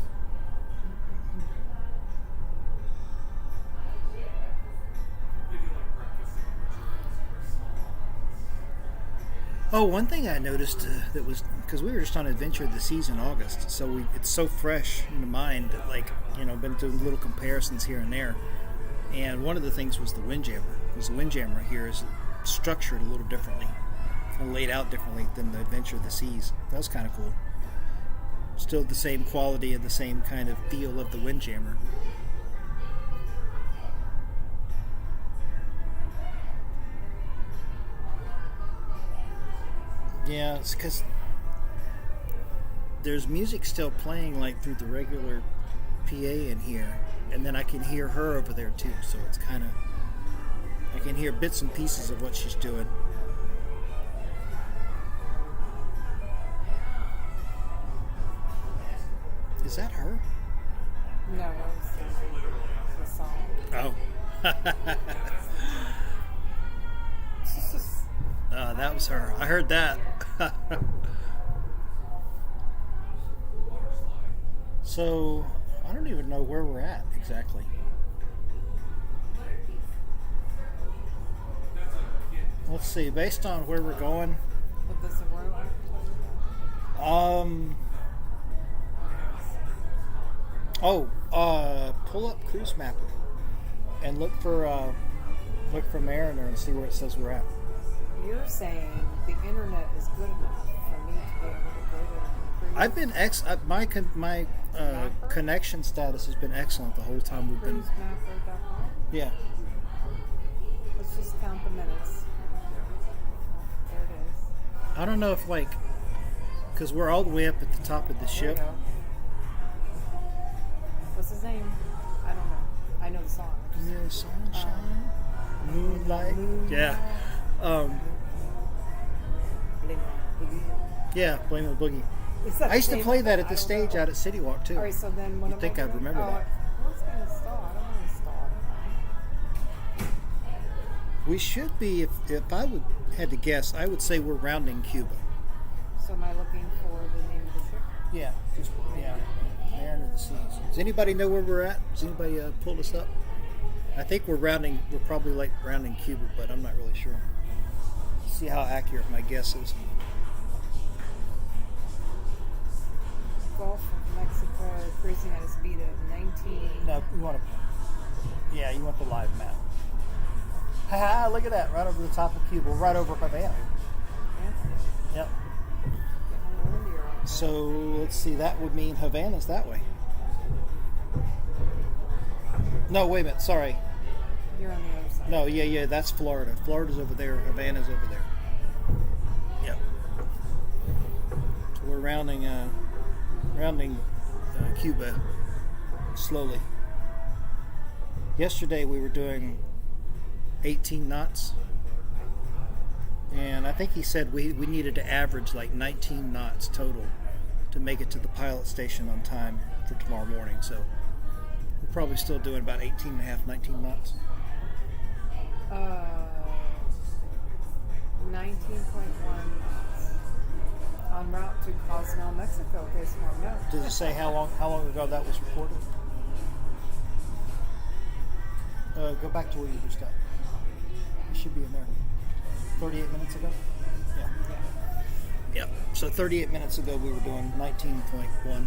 Oh, one thing I noticed that was because we were just on Adventure of the Seas in August, so it's so fresh in the mind that, like, you know, been doing little comparisons here and there. And one of the things was the Windjammer. Because the Windjammer here is structured a little differently and laid out differently than the Adventure of the Seas. That was kind of cool. Still the same quality and the same kind of feel of the Windjammer. Yeah, it's because there's music still playing like through the regular PA in here, and then I can hear her over there too, so it's kind of, I can hear bits and pieces of what she's doing. Is that her? No, it's the song. Oh. That was her. I heard that. So, I don't even know where we're at exactly. Let's see, based on where we're going, What does the room? pull up Cruise Mapper and look for Mariner and see where it says we're at. you're saying the internet is good enough for me to be able to go to a cruise. I've been my connection status has been excellent the whole time we've been. Cruisemapper.com. Yeah. Let's just count the minutes. Oh, there it is. I don't know if because we're all the way up at the top of the There ship. we go. What's his name? I don't know. I know the song. Yeah, sunshine, moonlight. Yeah. Yeah, Blame the Boogie. Is that I used the to name play of that it? at I the don't stage know. out at City Walk too. All right, so then what You'd think I'd remember that. What's going to install? I don't want to install it. We should be, if I had to guess, I would say we're rounding Cuba. So am I looking for the name of the ship? Yeah, there into the seas. Does anybody know where we're at? Does anybody pull this up? I think we're probably rounding Cuba, but I'm not really sure. See how accurate my guess is. Gulf of Mexico, cruising at a speed of 19. No, you want the live map. Haha, look at that, right over the top of Cuba, right over Havana. Yeah. Yep. Getting a little windier out there. So let's see, that would mean Havana's that way. No, wait a minute, sorry. You're on the other side. No, yeah, that's Florida. Florida's over there, Havana's over there. Yep. So we're rounding Cuba slowly. Yesterday we were doing 18 knots. And I think he said we needed to average like 19 knots total to make it to the pilot station on time for tomorrow morning. So we're probably still doing about 18 and a half, 19 knots. 19.1 knots. En route to Cozumel, Mexico. Okay, so I know. Does it say how long ago that was reported? Go back to where you just at. It should be in there. 38 minutes ago? Yeah. Yep. So 38 minutes ago we were doing 19.1.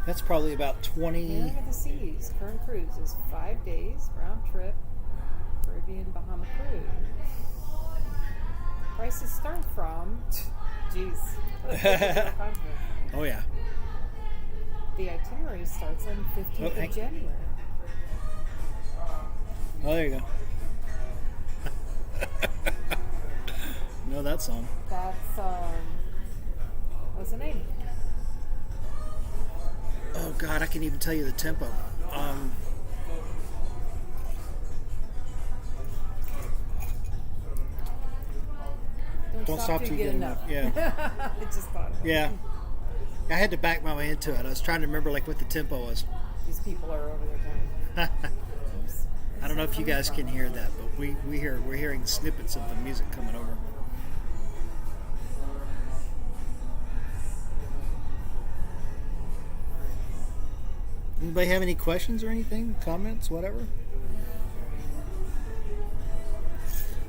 That's probably about 20. Hearing of the Seas. Current cruise is 5 days, round trip, Caribbean Bahama cruise. Prices start from, jeez. Oh yeah. The itinerary starts on 15th of January. Oh, there you go. Know that song. That's, what's the name? Oh God, I can't even tell you the tempo. Don't stop till you get enough. Yeah. I just thought of it. Yeah. I had to back my way into it. I was trying to remember what the tempo was. These people are over there going, oops. I don't know if you guys can hear that, but we're hearing snippets of the music coming over. Anybody have any questions or anything? Comments, whatever?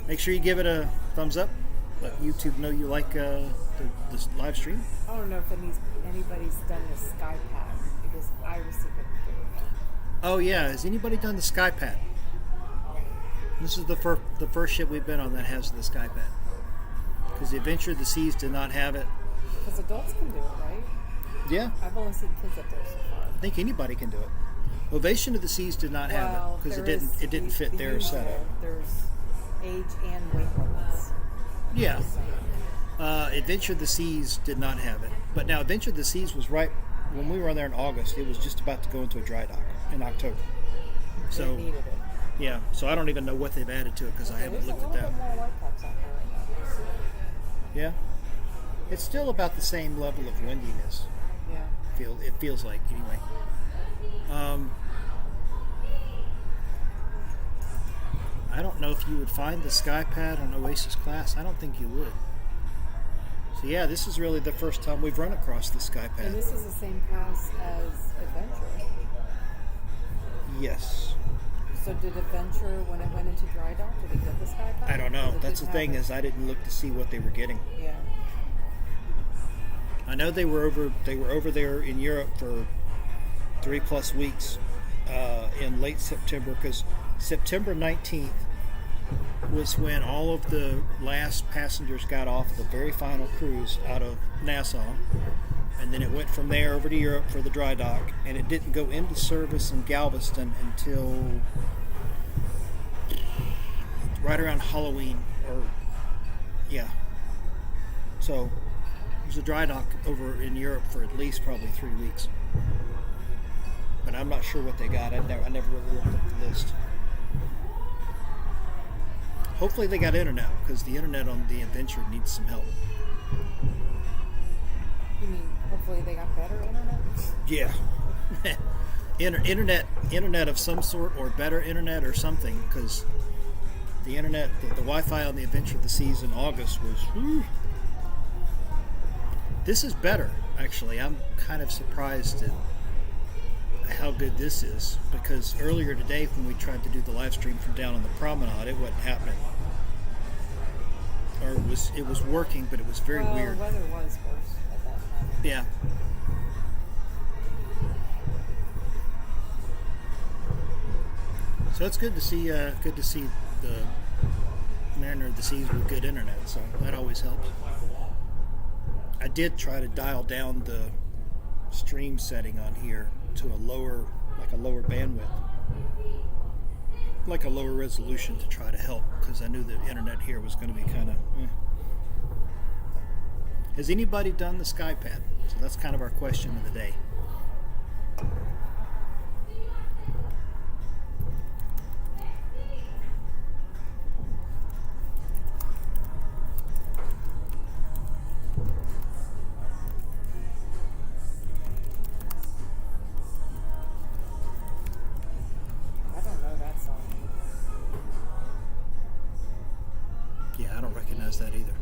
Make sure you give it a thumbs up. Let YouTube know you like this live stream. I don't know if anybody's done the sky pad because I received it. Oh yeah, has anybody done the SkyPad? This is the first ship we've been on that has the SkyPad. Because the Adventure of the Seas did not have it. Because adults can do it, right? Yeah, I've only seen kids up there so far. I think anybody can do it. Ovation of the Seas did not have it because it didn't fit their setup. There's age and weight limits. Yeah. Adventure of the Seas did not have it. But now Adventure of the Seas was right when we were on there in August. It was just about to go into a dry dock in October. So They needed it. yeah. So I don't even know what they've added to it because I haven't looked at There's a that. little bit more white caps out there right now. Yeah. It's still about the same level of windiness. Yeah. It feels like anyway. I don't know if you would find the SkyPad on Oasis class. I don't think you would. So yeah, this is really the first time we've run across the And SkyPad. this is the same class as Adventure. Yes. So did Adventure, when it went into dry dock, did it get the sky pad? I don't know. Because it That's the didn't thing have is I didn't look to see what they were getting. it. Yeah. I know they were over there in Europe for 3+ weeks in late September, because September 19th was when all of the last passengers got off the very final cruise out of Nassau, and then it went from there over to Europe for the dry dock, and it didn't go into service in Galveston until right around Halloween, or yeah. So it was a dry dock over in Europe for at least probably 3 weeks. But I'm not sure what they got. I never really looked at the list. Hopefully they got internet, because the internet on the Adventure needs some help. You mean hopefully they got better internet? Yeah. internet of some sort, or better internet or something, because the internet, the Wi-Fi on the Adventure of the Seas in August was, whew. This is better, actually. I'm kind of surprised at how good this is, because earlier today when we tried to do the live stream from down on the promenade, it wasn't happening. Or it was working, but it was very weird. The weather was worse at that time. Yeah. So it's good to see the Mariner of the Seas with good internet, so that always helps. I did try to dial down the stream setting on here to a lower bandwidth, like a lower resolution, to try to help, because I knew the internet here was going to be kind of Has anybody done the SkyPad? So that's kind of our question of the day. That either.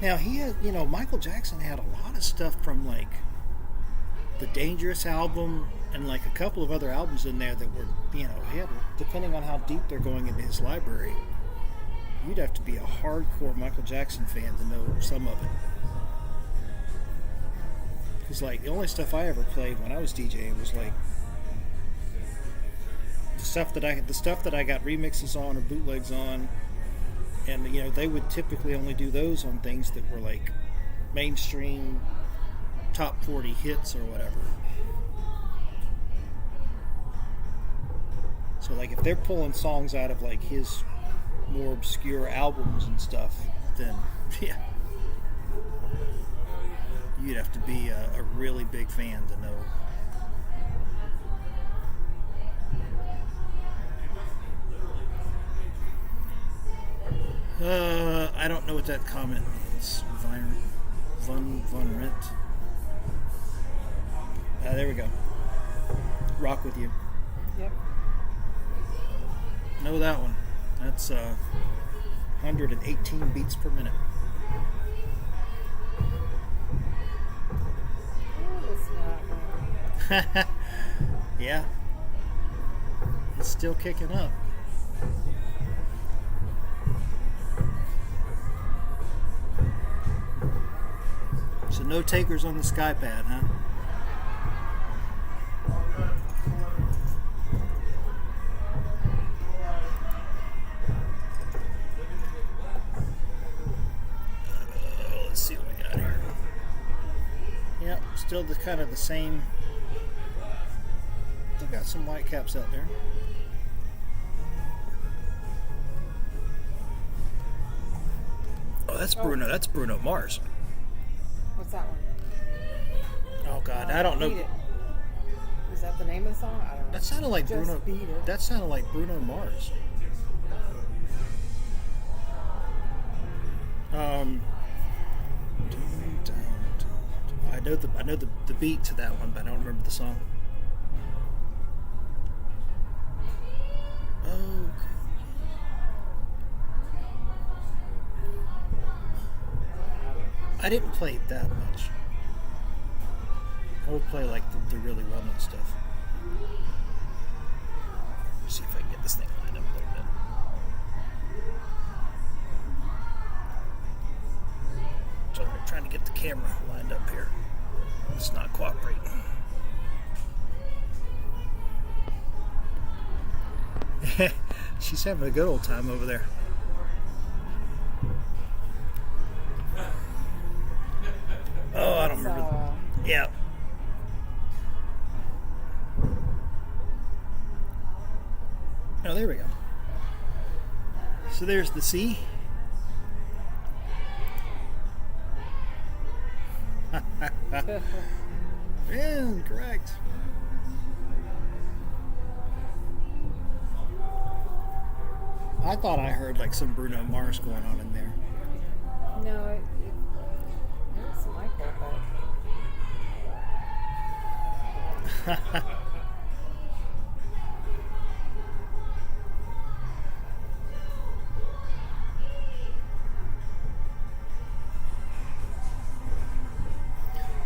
Now he had, Michael Jackson had a lot of stuff from like the Dangerous album and like a couple of other albums in there that were, he had, depending on how deep they're going into his library, you'd have to be a hardcore Michael Jackson fan to know some of it. Because like the only stuff I ever played when I was DJing was like the stuff that I got remixes on or bootlegs on. And, they would typically only do those on things that were like mainstream top 40 hits or whatever. So, like, if they're pulling songs out of like his more obscure albums and stuff, then, yeah, you'd have to be a really big fan to know. I don't know what that comment means. Von Rent. There we go. Rock with you. Yep. Know that one. That's 118 beats per minute. Oh, it's not. Yeah. It's still kicking up. So no takers on the SkyPad, huh? Let's see what we got here. Yep, still the kind of the same. Still got some white caps out there. Oh, that's Bruno. That's Bruno Mars. What's that one? Oh God, I don't know. Beat It. Is that the name of the song? I don't know. That sounded like Just Bruno. Beat It. That sounded like Bruno Mars. I know the beat to that one, but I don't remember the song. Oh. I didn't play it that much. I would play like the really well-known stuff. See if I can get this thing lined up a little bit. So I'm trying to get the camera lined up here. It's not cooperating. She's having a good old time over there. Oh, I don't remember. Yeah. Oh, there we go. So there's the sea. Yeah, correct. I thought I heard like some Bruno Mars going on in there. No, it was Michael, but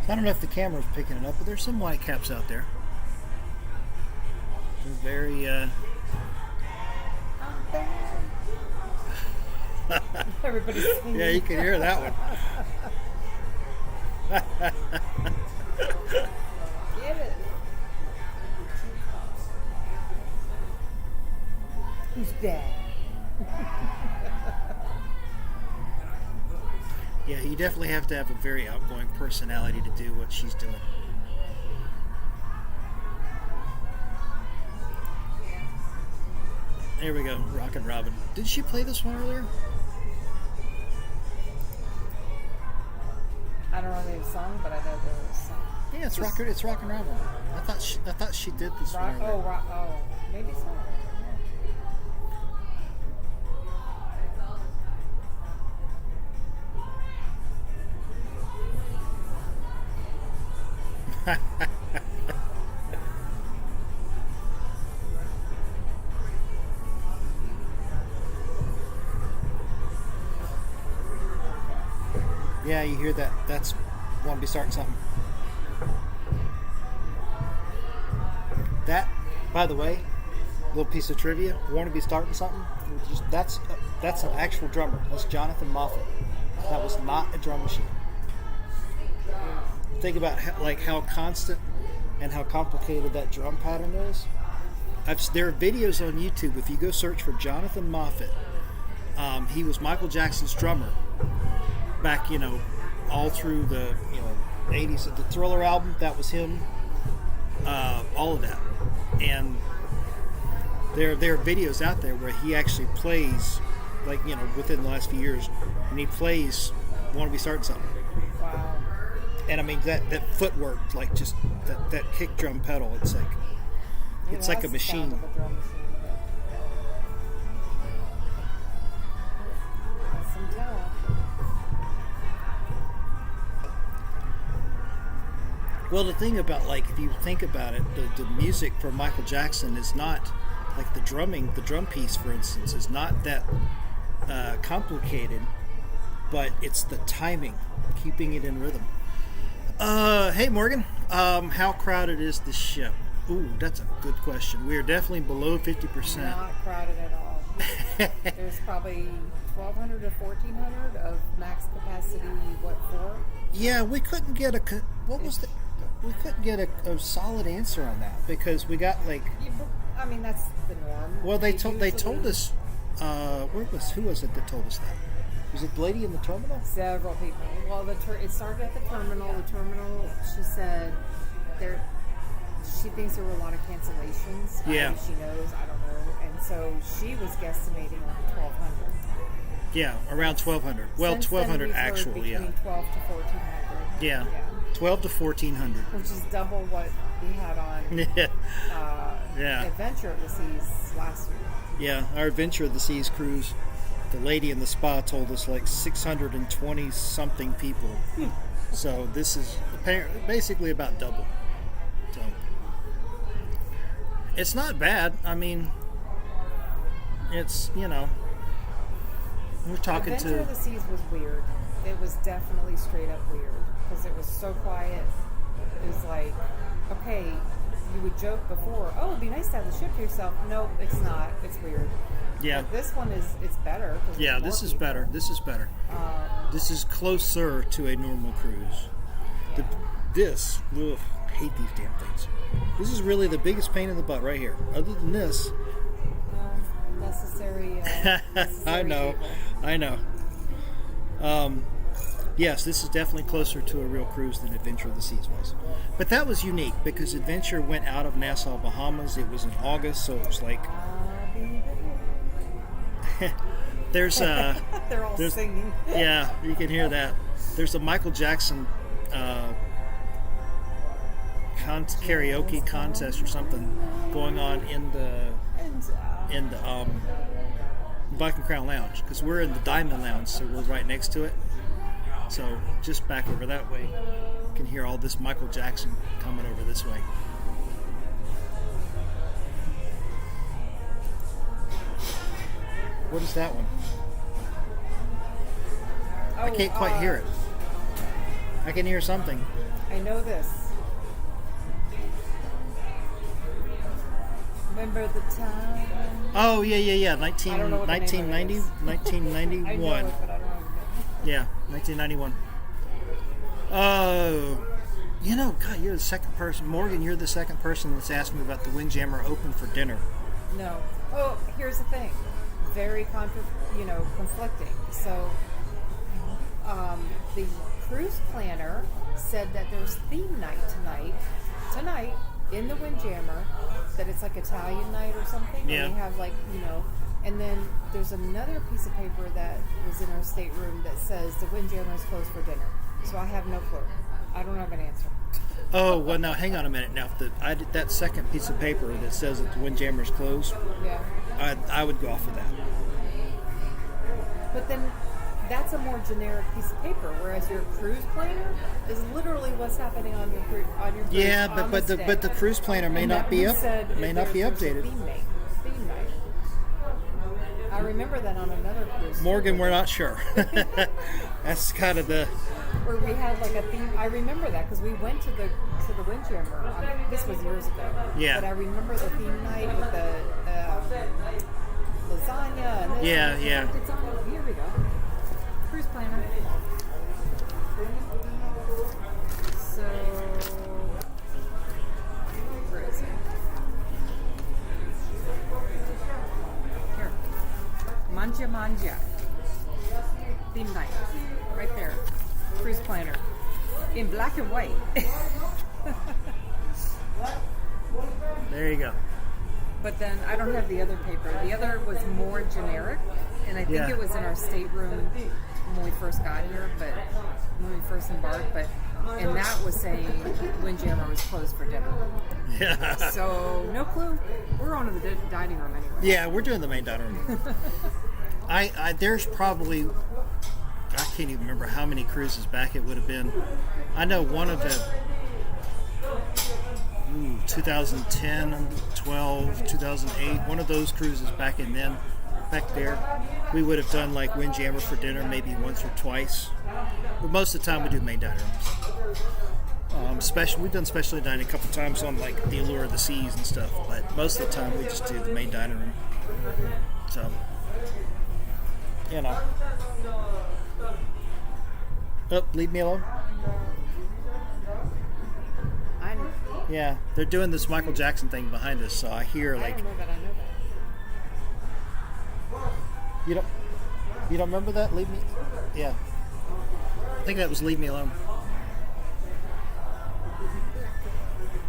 I don't know if the camera's picking it up, but there's some white caps out there. They're very, everybody's singing. yeah, you can hear that one. Get it. Who's that? Yeah, you definitely have to have a very outgoing personality to do what she's doing. There we go, Rockin' Robin. Did she play this one earlier? I don't know the song, but I know the song. Yeah, it's Rockin' Robin. I thought she did this one earlier. Maybe so. Yeah, you hear that? That's Want to Be Starting Something. That, by the way, little piece of trivia. Want to Be Starting Something? That's an actual drummer. That's Jonathan Moffett. That was not a drum machine. Think about how constant and how complicated that drum pattern is. There are videos on YouTube. If you go search for Jonathan Moffett, he was Michael Jackson's drummer back, all through the 80s. The Thriller album, that was him. All of that. And there are videos out there where he actually plays, within the last few years, and he plays Want to Be Starting Something. Wow. And I mean that footwork, just that kick drum pedal, it's like a machine. Sound of a drum machine, but some talent. Well, the thing about if you think about it, the music for Michael Jackson is not the drum piece, for instance, is not that complicated, but it's the timing, keeping it in rhythm. Hey Morgan, how crowded is the ship? Ooh, that's a good question. We are definitely below 50%. Not crowded at all. There's probably 1,200 to 1,400 of max capacity. What for? Yeah, we couldn't get we couldn't get a solid answer on that because we got I mean, that's the norm. Well, they told us. Who was it that told us that? Was it the lady in the terminal? Several people. Well, it started at the terminal. The terminal, she said, she thinks there were a lot of cancellations. Yeah. She knows. I don't know. And so she was guesstimating on 1,200. Yeah, around 1,200. Well, Since 1,200 then, we've actual. heard Yeah. between 12 to 1,400. Yeah. 12 to 1,400. Which is double what we had on Yeah. Adventure of the Seas last year. Yeah, our Adventure of the Seas cruise, the lady in the spa told us 620 something people. So this is basically about double. So it's not bad. I mean, it's we're talking Adventure to. of the Seas was weird. It was definitely straight up weird because it was so quiet. It was okay, you would joke before, oh, it'd be nice to have the ship to yourself. Nope, it's not. It's weird. Yeah. But this one it's better. Yeah, this is better. This is better. This is closer to a normal cruise. I hate these damn things. This is really the biggest pain in the butt right here. Other than this, necessary. I know. evil. I know. Yes, this is definitely closer to a real cruise than Adventure of the Seas was. But that was unique because Adventure went out of Nassau, Bahamas. It was in August, so it was like there's They're all singing. yeah, you can hear that. There's a Michael Jackson karaoke contest or something going on in the Black and Crown Lounge because we're in the Diamond Lounge, so we're right next to it. So just back over that way, you can hear all this Michael Jackson coming over this way. What is that one? I can't quite hear it. I can hear something. I know this. Remember the time? Oh, yeah. I don't know what the name of it is. 1991. I know it, but I don't know. Yeah, 1991. Oh, God, you're the second person. Morgan, you're the second person that's asked me about the Windjammer open for dinner. No. Oh, here's the thing. Very conflicting. So, the cruise planner said that there's theme night tonight in the Windjammer, that it's like Italian night or something. Yeah. And they have and then there's another piece of paper that was in our stateroom that says the Windjammer is closed for dinner. So I have no clue. I don't have an answer. Oh, well, now hang on a minute. Now, if I did that second piece of paper that says that the Windjammer is closed, Yeah. I would go off of that. But then that's a more generic piece of paper, whereas your cruise planner is literally what's happening on your cruise. Yeah, on but this day. the cruise planner may And not that be one said there's updated. a theme night. I remember that on another cruise. Morgan, we're not sure. That's kind of the. Where we had like a theme. I remember that because we went to the Windjammer. This was years ago. Yeah. But I remember the theme night with the lasagna and this. Yeah, and yeah. It's on. Here we go. Cruise planner. So where is it? Here. Manja. Theme night. Right there. Cruise planner. In black and white. There you go. But then I don't have the other paper. The other was more generic, and I think Yeah. it was in our stateroom when we first got here, but when we first embarked. And that was saying Windjammer was closed for dinner. Yeah. So no clue. We're on to the dining room anyway. Yeah, we're doing the main dining room. There's probably, I can't even remember how many cruises back it would have been. I know one of the 2010, 12, 2008, one of those cruises back there, we would have done like Windjammer for dinner maybe once or twice. But most of the time we do main dining rooms. We've done specialty dining a couple times on like the Allure of the Seas and stuff, but most of the time we just do the main dining room. So, Oh, leave me alone. Yeah, they're doing this Michael Jackson thing behind us, so I hear like. I don't know that I know that. You don't remember that? Leave me. Yeah. I think that was "Leave Me Alone."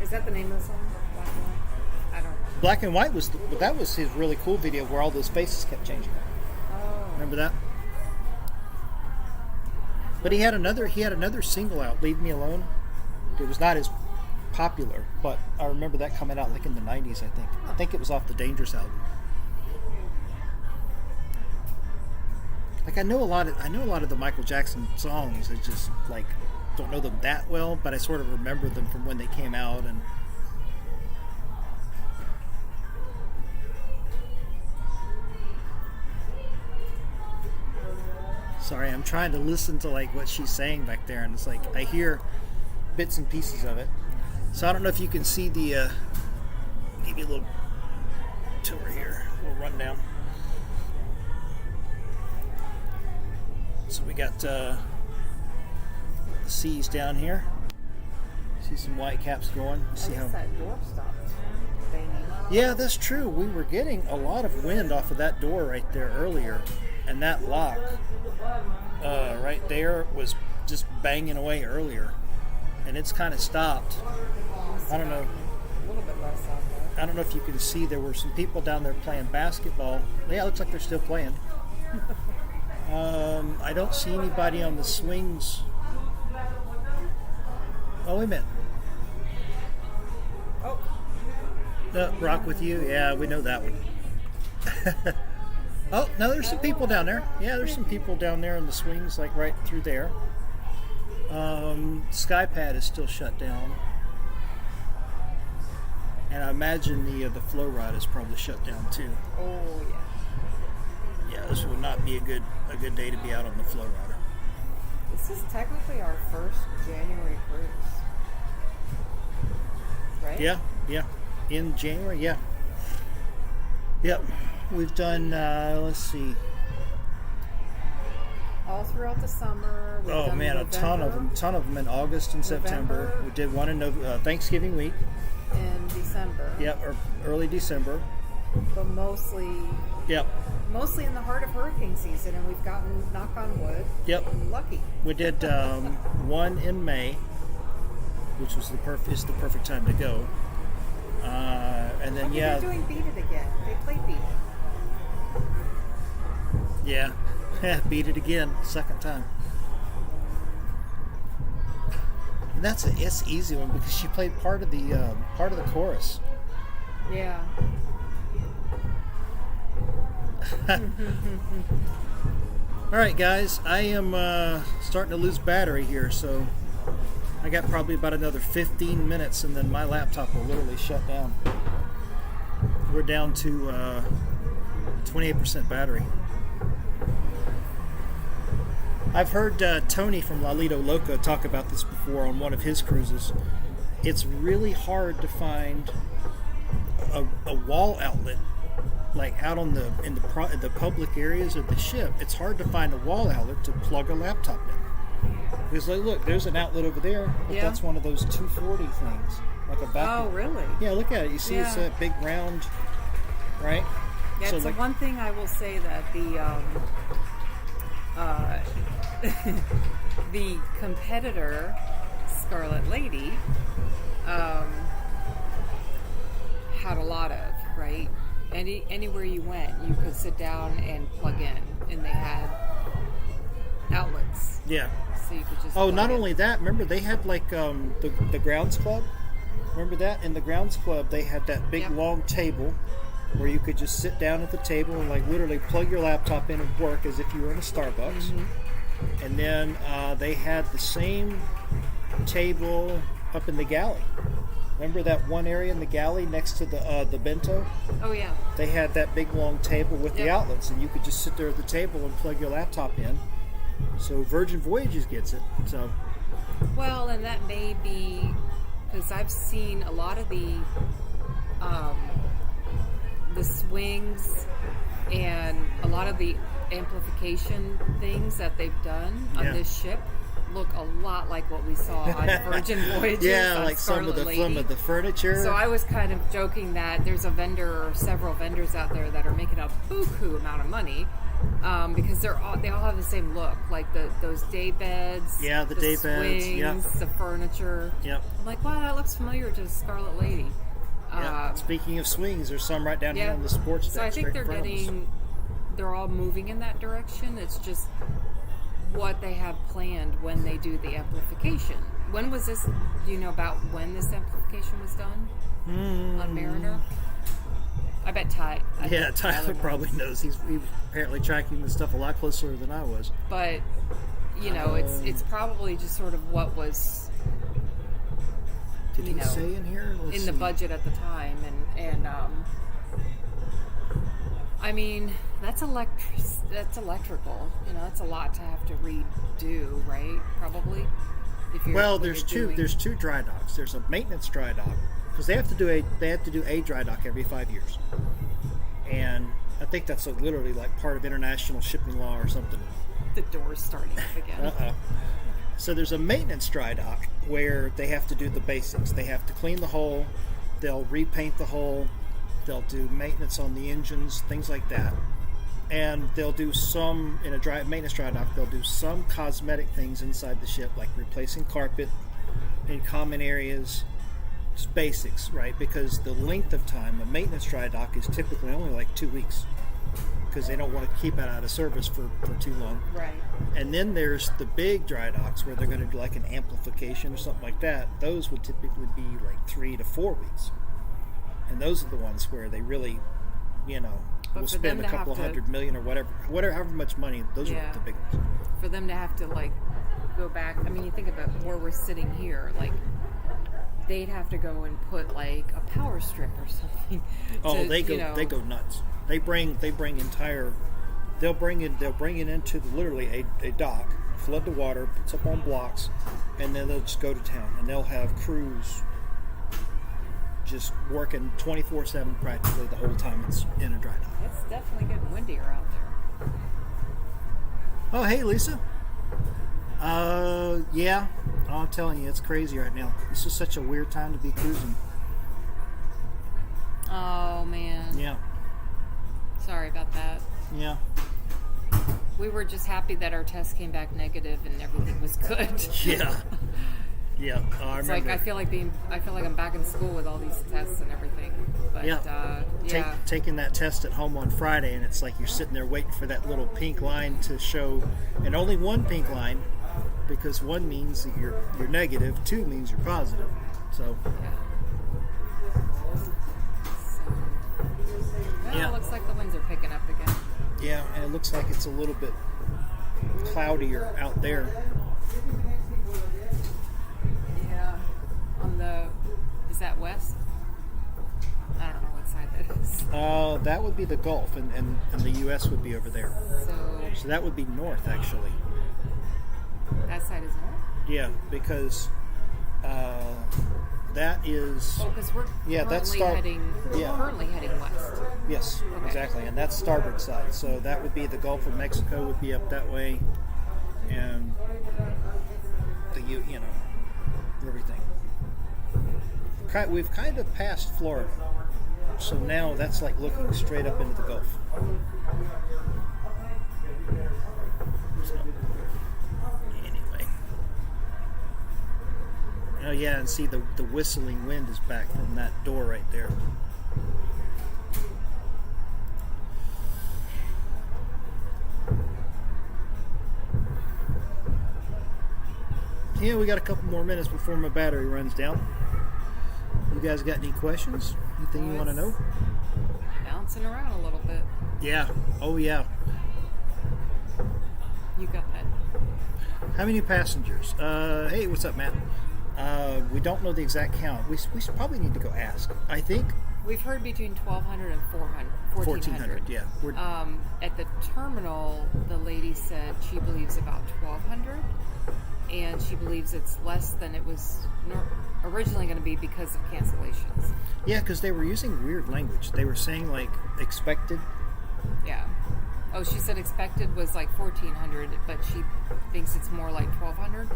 Is that the name of the song? Black and White? I don't know. Black and White that was his really cool video where all those faces kept changing. Oh. Remember that? But he had another single out, "Leave Me Alone." It was not as popular, but I remember that coming out like in the 90s, I think. I think it was off the Dangerous album. Like I know a lot of the Michael Jackson songs. I just like don't know them that well, but I sort of remember them from when they came out. And sorry, I'm trying to listen to like what she's saying back there, and it's like I hear bits and pieces of it. So I don't know if you can see the. Give you a little tour here, a little rundown. So we got the seas down here. See some white caps going. At See least how? that door stopped banging. Yeah, that's true. We were getting a lot of wind off of that door right there earlier, and that lock right there was just banging away earlier, and it's kind of stopped. I don't know. A little bit less out there. I don't know if you can see. There were some people down there playing basketball. Yeah, it looks like they're still playing. I don't see anybody on the swings. Oh, wait a minute. Oh, Rock with you? Yeah, we know that one. Oh, no, there's some people down there. Yeah, there's some people down there in the swings, like right through there. Skypad is still shut down. And I imagine the flow rod is probably shut down too. oh yeah. Yeah, this would not be a good day to be out on the flow rider. This is technically our first January cruise, right? Yeah. In January, yeah. Yep. We've done, let's see. All throughout the summer. We've Oh done man, a ton of them in August and September. November. We did one in Thanksgiving week. In December. Yep, or early December. But mostly Yep. in the heart of hurricane season, and we've gotten, knock on wood, Yep. lucky. We did one in May, which was the perfect time to go. And then Okay, yeah, they're doing Beat It again. They played Beat It. yeah, beat it again, second time. And it's easy one because she played part of the chorus. Yeah. All right, guys, I am starting to lose battery here, so I got probably about another 15 minutes, and then my laptop will literally shut down. We're down to 28% battery. I've heard Tony from Lalito Loca talk about this before on one of his cruises. It's really hard to find a wall outlet, like out on in the public areas of the ship. It's hard to find a wall outlet to plug a laptop in. Because like, look, there's an outlet over there, but Yeah. that's one of those 240 things, like a back. Oh, really? Yeah, look at it. You see, it's Yeah. that big round, right? Yeah, So, it's like- the one thing I will say that the competitor, Scarlet Lady, had a lot of, right? Anywhere you went, you could sit down and plug in, and they had outlets, Yeah. so you could just. Oh, plug not in. only that. Remember, they had like the grounds club. Remember that in the grounds club, they had that big Yep. long table where you could just sit down at the table and like literally plug your laptop in and work as if you were in a Starbucks. Mm-hmm. And then they had the same table up in the galley. Remember that one area in the galley next to the bento? Oh yeah. They had that big long table with the Yep. outlets, and you could just sit there at the table and plug your laptop in. So Virgin Voyages gets it. So Well, and that may be because I've seen a lot of the swings and a lot of the amplification things that they've done on Yeah. this ship look a lot like what we saw on Virgin Voyages. yeah, on like some of Scarlet Lady. the furniture. So I was kind of joking that there's a vendor or several vendors out there that are making a buku amount of money because they all have the same look, like those day beds. Yeah, the day beds, swings, yep. the furniture. Yep. I'm like, wow, that looks familiar to Scarlet Lady. Yeah. Speaking of swings, there's some right down here Yeah. on the sports deck. So I think straight they're in front of us. they're all moving in that direction. It's just what they have planned when they do the amplification. When was this? Do you know about when this amplification was done on Mariner? I bet Ty. Yeah, bet Tyler knows. probably knows. He was apparently tracking this stuff a lot closer than I was. But you know, it's probably just sort of what was Did you he know, say in here? Let's in the see. budget at the time, and I mean that's electrical. You know, that's a lot to have to redo, right? Probably. If you're, Well, when there's you're doing- there's two dry docks. There's a maintenance dry dock because they have to do a dry dock every 5 years, and I think that's literally like part of international shipping law or something. The door's starting up again. So there's a maintenance dry dock where they have to do the basics. They have to clean the hull, they'll repaint the hull, they'll do maintenance on the engines, things like that. And they'll do some, in a maintenance dry dock, they'll do some cosmetic things inside the ship, like replacing carpet in common areas. Just basics, right? Because the length of time, a maintenance dry dock is typically only like 2 weeks, because they don't want to keep it out of service for too long. Right. And then there's the big dry docks where they're going to do like an amplification or something like that. Those would typically be like 3 to 4 weeks. And those are the ones where they really, But will for spend them a to couple have to- $100 million or whatever, however much money. Those Yeah. are the big ones. For them to have to like go back. I mean, you think about where we're sitting here. Like, they'd have to go and put like a power strip or something. Oh, they go nuts. They bring entire. They'll bring it into literally a dock, flood the water, puts up on blocks, and then they'll just go to town, and they'll have crews just working 24/7 practically the whole time it's in a dry dock. It's definitely getting windier out there. Oh, hey, Lisa. Yeah, I'm telling you, it's crazy right now. This is such a weird time to be cruising. Oh man. Yeah, Sorry about that. yeah. We were just happy that our test came back negative and everything was good. Yeah. Yeah. I It's remember. like I feel like I'm back in school with all these tests and everything. But Yeah. Taking that test at home on Friday, and it's like you're sitting there waiting for that little pink line to show, and only one pink line, because one means that you're negative, two means you're positive. So Well, Yeah. it looks like the winds are picking up again. yeah, and it looks like it's a little bit cloudier out there. Yeah. Is that west? I don't know what side that is. That would be the Gulf, and the U.S. would be over there. So So that would be north, actually. that side is north? Yeah, because that is Oh, because we're that's currently yeah. currently heading west. Yes, Okay. exactly, and that's starboard side. So that would be the Gulf of Mexico would be up that way, and everything. We've kind of passed Florida, so now that's like looking straight up into the Gulf. So, anyway, oh yeah, and see the whistling wind is back from that door right there. Yeah, we got a couple more minutes before my battery runs down. You guys got any questions? Anything you want to know? Bouncing around a little bit. Yeah. Oh, yeah. You got that. How many passengers? Hey, what's up, Matt? We don't know the exact count. We should probably need to go ask. I think We've heard between 1,200 and 1,400. Yeah. We're, At the terminal, the lady said she believes about 1,200, and she believes it's less than it was originally going to be because of cancellations. yeah, because they were using weird language. They were saying, like, expected. Yeah. Oh, she said expected was like 1,400, but she thinks it's more like 1,200.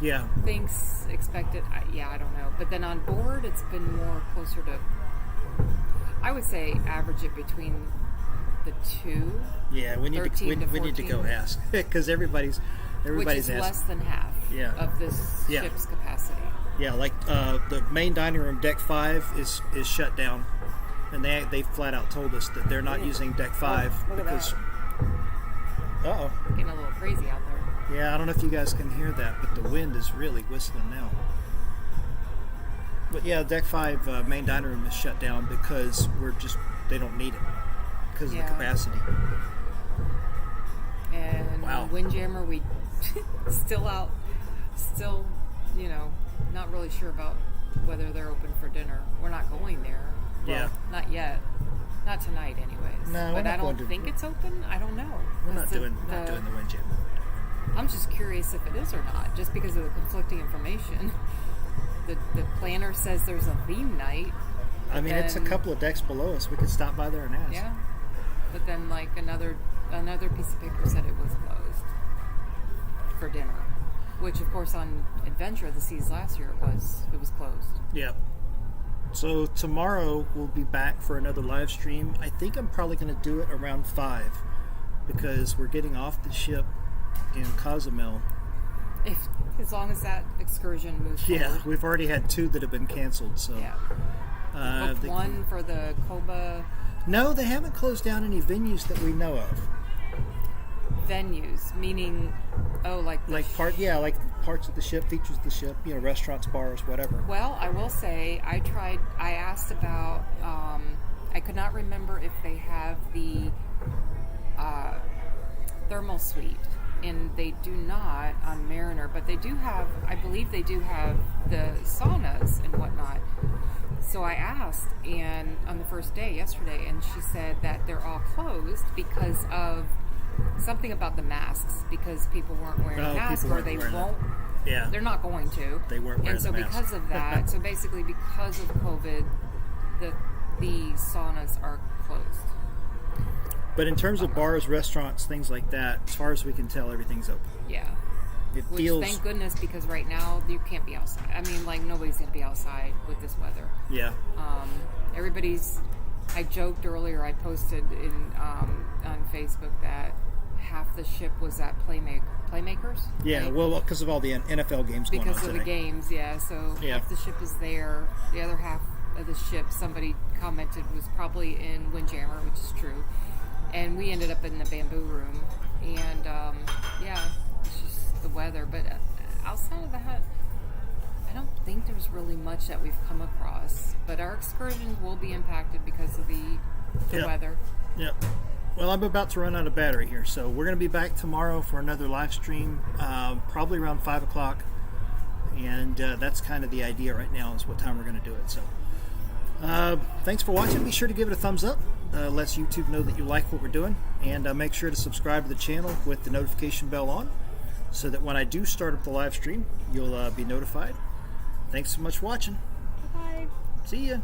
Yeah. Thinks expected, I don't know. But then on board, it's been more closer to, I would say, average it between the two. Yeah, we need 13 to we need to go 14. ask because everybody's Which is asking. less than half Yeah. of this Yeah. ship's capacity. Yeah, like the main dining room, deck 5 is shut down, and they flat out told us that they're not using deck 5 look at because. Uh-oh. Getting a little crazy out there. Yeah, I don't know if you guys can hear that, but the wind is really whistling now. But yeah, deck 5 main dining room is shut down because they don't need it because of the Yeah. capacity. And Wow. Windjammer, we still, not really sure about whether they're open for dinner. We're not going there. Well, Yeah. Not yet. Not tonight, anyways. No, we're but not I don't going to- think it's open. I don't know. We're not The- doing the wind jam. I'm just curious if it is or not, just because of the conflicting information. The planner says there's a theme night. I mean, it's a then- couple of decks below us. We could stop by there and ask. Yeah. But then, like, another piece of paper said it was closed for dinner. Which, of course, on Adventure of the Seas last year, it was closed. Yeah. So tomorrow we'll be back for another live stream. I think I'm probably going to do it around 5 because we're getting off the ship in Cozumel. As long as that excursion moves Yeah, forward. we've already had 2 that have been canceled. So Yeah. Booked one for the Coba No, they haven't closed down any venues that we know of. venues, meaning, like like parts of the ship, features of the ship, restaurants, bars, whatever. Well, I will say, I asked about, I could not remember if they have the thermal suite, and they do not on Mariner, but they do have, I believe they do have the saunas and whatnot. So I asked, and on the first day, yesterday, and she said that they're all closed because of something about the masks, because people weren't wearing masks, or they won't. Yeah. They're not going to. They weren't wearing And so the mask. because of that, so basically because of COVID, the saunas are closed. But in terms of bars, restaurants, things like that, as far as we can tell, everything's open. Yeah. It Which, feels... thank goodness, because right now you can't be outside. I mean, like, nobody's going to be outside with this weather. Yeah. Everybody's... I joked earlier, I posted on Facebook that half the ship was at Playmakers. Yeah, Like, well, because of all the NFL games going on because of today. the games, yeah. So Yeah. half the ship is there. The other half of the ship, somebody commented, was probably in Windjammer, which is true. And we ended up in the bamboo room. And, it's just the weather. But outside of that, I don't think there's really much that we've come across. But our excursions will be impacted because of the weather. Yep. Well, I'm about to run out of battery here, so we're going to be back tomorrow for another live stream, probably around 5 o'clock. And that's kind of the idea right now, is what time we're going to do it. So thanks for watching. Be sure to give it a thumbs up. Lets YouTube know that you like what we're doing. And make sure to subscribe to the channel with the notification bell on, so that when I do start up the live stream, you'll be notified. Thanks so much for watching. Bye. See ya.